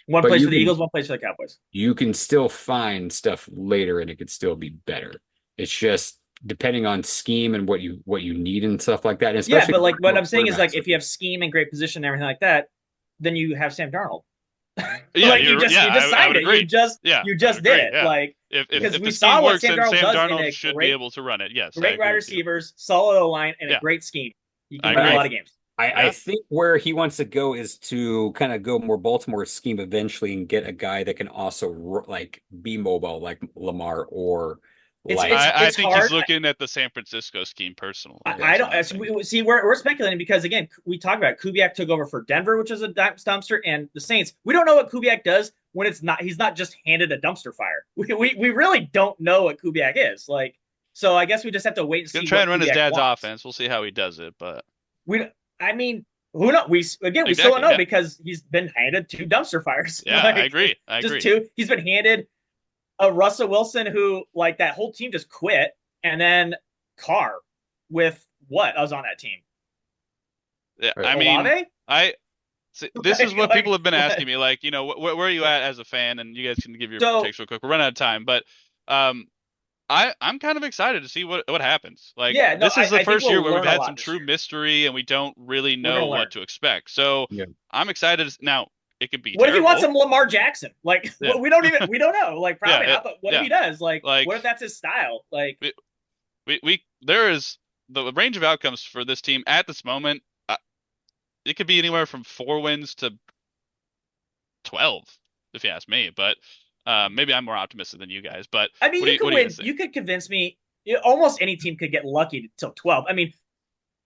One but plays for the Eagles, one plays for the Cowboys. you can still find stuff later and it could still be better. It's just depending on scheme and what you need and stuff like that. And Yeah, especially but like what for I'm saying is like quarterbacks. if you have scheme and great position and everything like that, then you have Sam Darnold. Yeah, Like you just I signed would it. You agree. just Yeah, you I would just did agree. it. Yeah. Like If because if we the saw scheme what works, Sam then Darnold Sam does in Darnold a should be great able to run it. Yes, I great wide agree with you. receivers, solid O line, and a Yeah, great scheme. You I can win a But agree. lot of games. I Yeah, think where he wants to go is to kind of go more Baltimore scheme eventually and get a guy that can also like be mobile like Lamar or It's it's like I it's think he's hard. looking at the San Francisco scheme personally. I That's don't what I see. think. We're speculating because again, we talked about it. Kubiak took over for Denver, which is a dumpster, and the Saints. We don't know what Kubiak does when it's not. He's not just handed a dumpster fire. We really don't know what Kubiak is like. So I guess we just have to wait and He's gonna see try what and run his Kubiak dad's wants. offense. We'll see how he does it, but We, I mean, who knows? We still don't exactly. know Yeah, because he's been handed two dumpster fires. yeah, I Like agree. I just agree. two. He's been handed a Russell Wilson who like that whole team just quit, and then Carr with what I was on that team. Yeah, right. I mean, Olave. I this is what people have been What? asking me. Like, where are you at as a fan? And you guys can give your So takes real quick. We're running out of time, but um, I'm kind of excited to see what happens. Like Yeah, no, this is the I think first year we'll where we've learn a had some lot this true year. mystery and we don't really We're know gonna learn. what to expect. So Yeah. I'm excited. Now it could be What if he wants terrible. some Lamar Jackson? Like Yeah, we don't know. Like yeah, probably not. But what if yeah. he does? Like Like what if that's his style? Like we there is the range of outcomes for this team at this moment. It could be anywhere from 4 wins to 12, if you ask me. But maybe I'm more optimistic than you guys. But I mean, you what could do you guys win. think? You could convince me. Almost any team could get lucky till 12. I mean,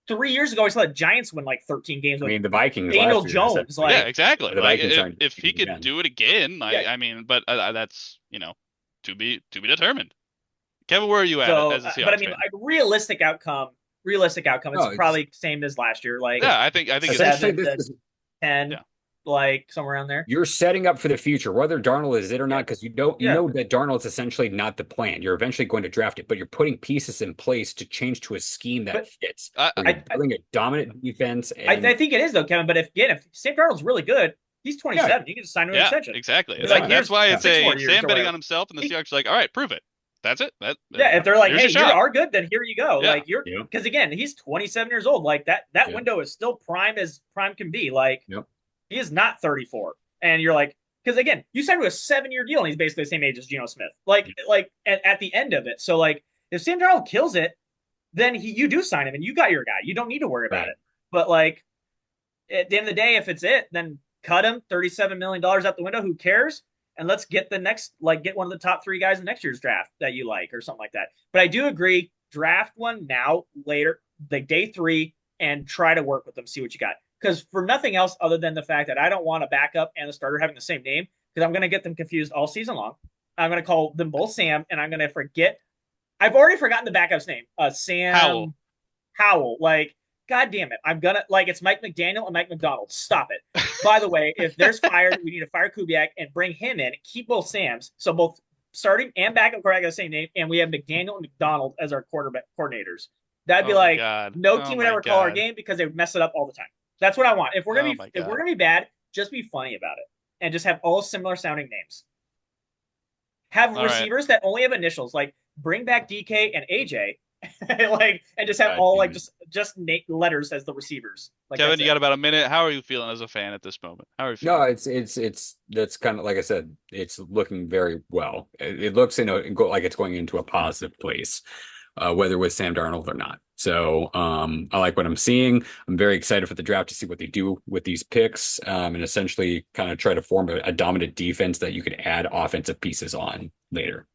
3 years ago, I saw the Giants win like 13 games I with mean, the Vikings Daniel last year Jones. essentially, Yeah, Like, exactly. the Like Vikings aren't if doing he it could again. do it again, yeah. I mean, but that's to be determined. Kevin, where are you at So, as a but I Seahawks mean, fan? like realistic outcome. It's No, it's probably same as last year, like Yeah, I think it's essentially 7 this to is 10, yeah, like somewhere around there. you're setting up for the future, whether Darnold is it or Yeah, not, because you yeah. know that Darnold's essentially not the plan. You're eventually going to draft it, but you're putting pieces in place to change to a scheme that But fits, I, where you're I, building a dominant defense. I And think it is though, Kevin. But if Sam Darnold's really good, he's yeah, 27. You can just sign him an yeah, extension. exactly. Be that's like, fine. That's here's why Yeah, it's 6 more a years Sam or betting whatever. on himself, and the Seahawks are like, all right, prove it. That's it. Yeah, if they're like, Here's your hey, you shot. are good, then here you go. Yeah, Like you're yeah, because again, he's 27 years old. Like that yeah, window is still prime as prime can be. Like yep, he is not 34. And you're like, because again, you signed to a 7 year deal and he's basically the same age as Geno Smith. Like at the end of it. So like if Sam Darnold kills it, then you do sign him and you got your guy. You don't need to worry about right. it. But like at the end of the day, if it's it, then cut him $37 million out the window. Who cares? And let's get the next, like, get one of the top 3 guys in next year's draft that you like or something like that. But I do agree, draft one now, later, like day 3, and try to work with them, see what you got. Because for nothing else other than the fact that I don't want a backup and the starter having the same name, because I'm going to get them confused all season long. I'm going to call them both Sam, and I'm going to forget. I've already forgotten the backup's name. Howell. Sam Howell. Like, God damn it. I'm gonna like it's Mike McDaniel and Mike McDonald. Stop it. By the way, if there's fired, we need to fire Kubiak and bring him in, keep both Sams. So both starting and backup quarterback have the same name, and we have McDaniel and McDonald as our quarterback coordinators. That'd be Oh my like God. no Oh team would my ever call our God. game because they would mess it up all the time. That's what I want. Oh my If we're God. gonna be bad, just be funny about it and just have all similar sounding names. Have All right, receivers that only have initials, like bring back DK and AJ, like and just have God all damn like it. just letters as the receivers. Like Kevin, that's you it. got about a minute. How are you feeling as a fan at this moment? How are you No, feeling? it's that's kind of like I said, it's looking very well. It looks like it's going into a positive place, whether with Sam Darnold or not. So I like what I'm seeing. I'm very excited for the draft to see what they do with these picks, and essentially kind of try to form a dominant defense that you could add offensive pieces on later.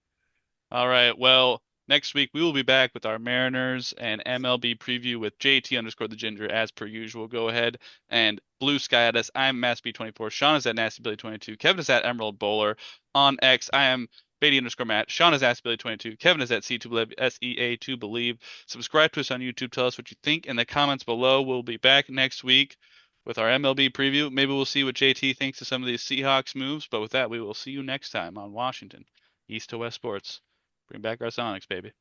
All right. Well, next week we will be back with our Mariners and MLB preview with JT underscore the Ginger as per usual. Go ahead and blue sky at us. I'm MassB24. Sean is at NastyBilly22. Kevin is at Emerald Bowler. On X, I am Beatty underscore Matt. Sean is at Billy22. Kevin is at C2Believe, SEA2 Believe. Subscribe to us on YouTube. Tell us what you think in the comments below. We'll be back next week with our MLB preview. Maybe we'll see what JT thinks of some of these Seahawks moves. But with that, we will see you next time on Washington, East to West Sports. Bring back our Sonics, baby.